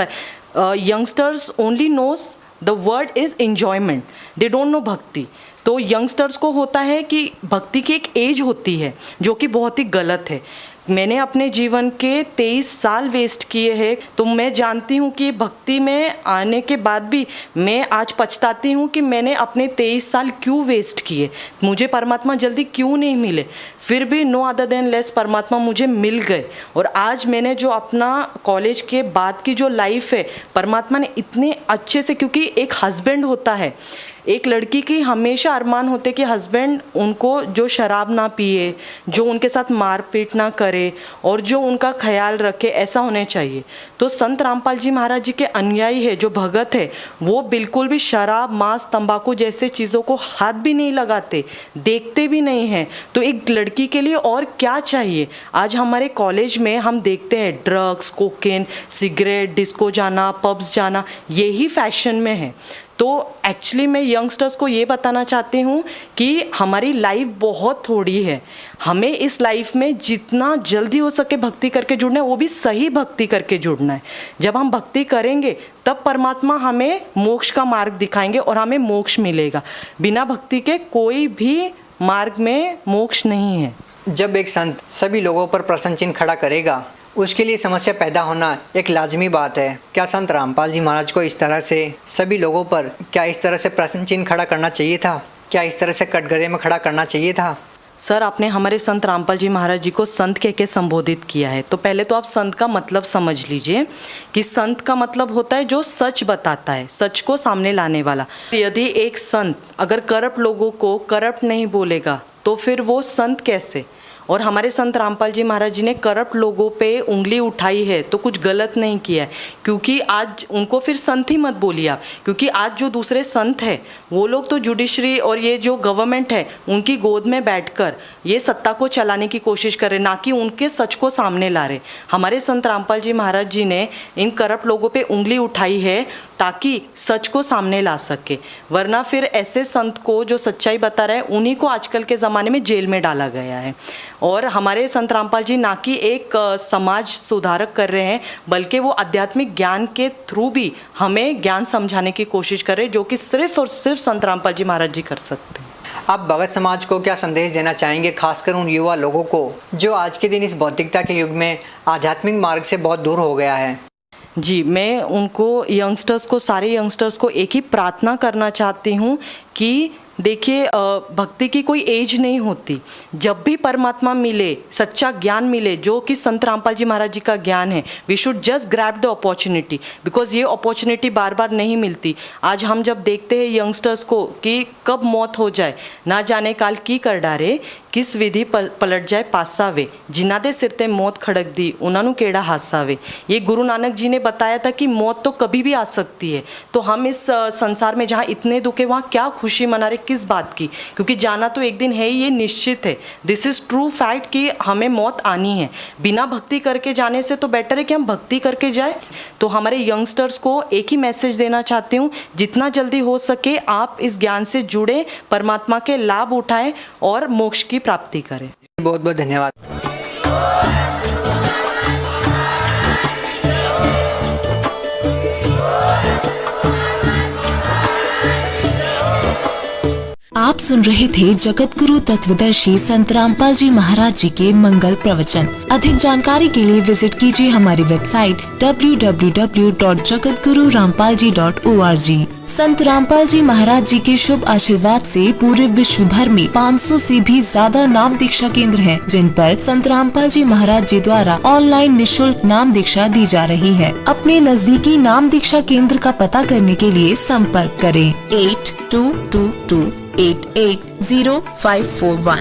youngsters only knows the word is enjoyment, they don't know भक्ति। तो यंगस्टर्स को होता है कि भक्ति की एक एज होती है जो कि बहुत ही गलत है। मैंने अपने जीवन के 23 साल वेस्ट किए हैं, तो मैं जानती हूँ कि भक्ति में आने के बाद भी मैं आज पछताती हूँ कि मैंने अपने 23 साल क्यों वेस्ट किए, मुझे परमात्मा जल्दी क्यों नहीं मिले। फिर भी नो अदर देन लेस परमात्मा मुझे मिल गए और आज मैंने जो अपना कॉलेज के बाद की जो लाइफ है, परमात्मा ने इतने अच्छे से, क्योंकि एक हस्बैंड होता है, एक लड़की की हमेशा अरमान होते कि हस्बैंड उनको जो शराब ना पिए, जो उनके साथ मारपीट ना करे और जो उनका ख्याल रखे, ऐसा होने चाहिए। तो संत रामपाल जी महाराज जी के अनुयायी है, जो भगत है, वो बिल्कुल भी शराब, मांस, तंबाकू जैसे चीज़ों को हाथ भी नहीं लगाते, देखते भी नहीं हैं। तो एक लड़की के लिए और क्या चाहिए? आज हमारे कॉलेज में हम देखते हैं ड्रग्स, कोकेन, सिगरेट, डिस्को जाना, पब्स जाना, यही फैशन में है। तो एक्चुअली मैं यंगस्टर्स को ये बताना चाहती हूँ कि हमारी लाइफ बहुत थोड़ी है, हमें इस लाइफ में जितना जल्दी हो सके भक्ति करके जुड़ना है, वो भी सही भक्ति करके जुड़ना है। जब हम भक्ति करेंगे तब परमात्मा हमें मोक्ष का मार्ग दिखाएंगे और हमें मोक्ष मिलेगा। बिना भक्ति के कोई भी मार्ग में मोक्ष नहीं है। जब एक संत सभी लोगों पर प्रश्न चिन्ह खड़ा करेगा, उसके लिए समस्या पैदा होना एक लाजमी बात है। क्या संत रामपाल जी महाराज को इस तरह से सभी लोगों पर इस तरह से प्रश्न चिन्ह खड़ा करना चाहिए था? क्या इस तरह से कटघरे में खड़ा करना चाहिए था? सर, आपने हमारे संत रामपाल जी महाराज जी को संत कह के संबोधित किया है, तो पहले तो आप संत का मतलब समझ लीजिए कि संत का मतलब होता है जो सच बताता है, सच को सामने लाने वाला। यदि एक संत अगर करप्ट लोगों को करप्ट नहीं बोलेगा तो फिर वो संत कैसे? और हमारे संत रामपाल जी महाराज जी ने करप्ट लोगों पे उंगली उठाई है तो कुछ गलत नहीं किया है, क्योंकि आज उनको फिर संत ही मत बोलिए आप, क्योंकि आज जो दूसरे संत हैं वो लोग तो जुडिशरी और ये जो गवर्नमेंट है उनकी गोद में बैठकर ये सत्ता को चलाने की कोशिश कर रहे, ना कि उनके सच को सामने ला रहे। हमारे संत रामपाल जी महाराज जी ने इन करप्ट लोगों पे उंगली उठाई है ताकि सच को सामने ला सके, वरना फिर ऐसे संत को जो सच्चाई बता रहे हैं उन्हीं को आजकल के ज़माने में जेल में डाला गया है। और हमारे संत रामपाल जी ना कि एक समाज सुधारक कर रहे हैं, बल्कि वो आध्यात्मिक ज्ञान के थ्रू भी हमें ज्ञान समझाने की कोशिश कर रहे हैं, जो कि सिर्फ और सिर्फ संत रामपाल जी महाराज जी कर सकते हैं। आप भगत समाज को क्या संदेश देना चाहेंगे, खासकर उन युवा लोगों को जो आज के दिन इस भौतिकता के युग में आध्यात्मिक मार्ग से बहुत दूर हो गया है? जी, मैं उनको यंगस्टर्स को, सारे यंगस्टर्स को एक ही प्रार्थना करना चाहती हूँ कि देखिए, भक्ति की कोई एज नहीं होती। जब भी परमात्मा मिले, सच्चा ज्ञान मिले, जो कि संत रामपाल जी महाराज जी का ज्ञान है, we should just grab the opportunity, because ये अपॉर्चुनिटी बार बार नहीं मिलती। आज हम जब देखते हैं यंगस्टर्स को कि कब मौत हो जाए, ना जाने काल की कर डारे, किस विधि पलट जाए पासा वे, जिन्ना दे सिर ते मौत खड़क दी उन्होंने केड़ा हासा वे। ये गुरु नानक जी ने बताया था कि मौत तो कभी भी आ सकती है। तो हम इस संसार में जहाँ इतने दुख है वहाँ क्या खुशी मना रहे, किस बात की? क्योंकि जाना तो एक दिन है ही, ये निश्चित है। दिस इज़ ट्रू फैक्ट कि हमें मौत आनी है। बिना भक्ति करके जाने से तो बेटर है कि हम भक्ति करके जाए। तो हमारे यंगस्टर्स को एक ही मैसेज देना चाहती हूँ, जितना जल्दी हो सके आप इस ज्ञान से जुड़े, परमात्मा के लाभ उठाएं और मोक्ष की प्राप्ति करें। बहुत बहुत धन्यवाद। आप सुन रहे थे जगत गुरु तत्वदर्शी संत रामपाल जी महाराज जी के मंगल प्रवचन। अधिक जानकारी के लिए विजिट कीजिए हमारी वेबसाइट www.jagatgururampalji.org। संत रामपाल जी महाराज जी के शुभ आशीर्वाद से पूरे विश्व भर में 500 से भी ज्यादा नाम दीक्षा केंद्र हैं, जिन पर संत रामपाल जी महाराज जी द्वारा ऑनलाइन निशुल्क नाम दीक्षा दी जा रही है। अपने नजदीकी नाम दीक्षा केंद्र का पता करने के लिए संपर्क करें 8222880541।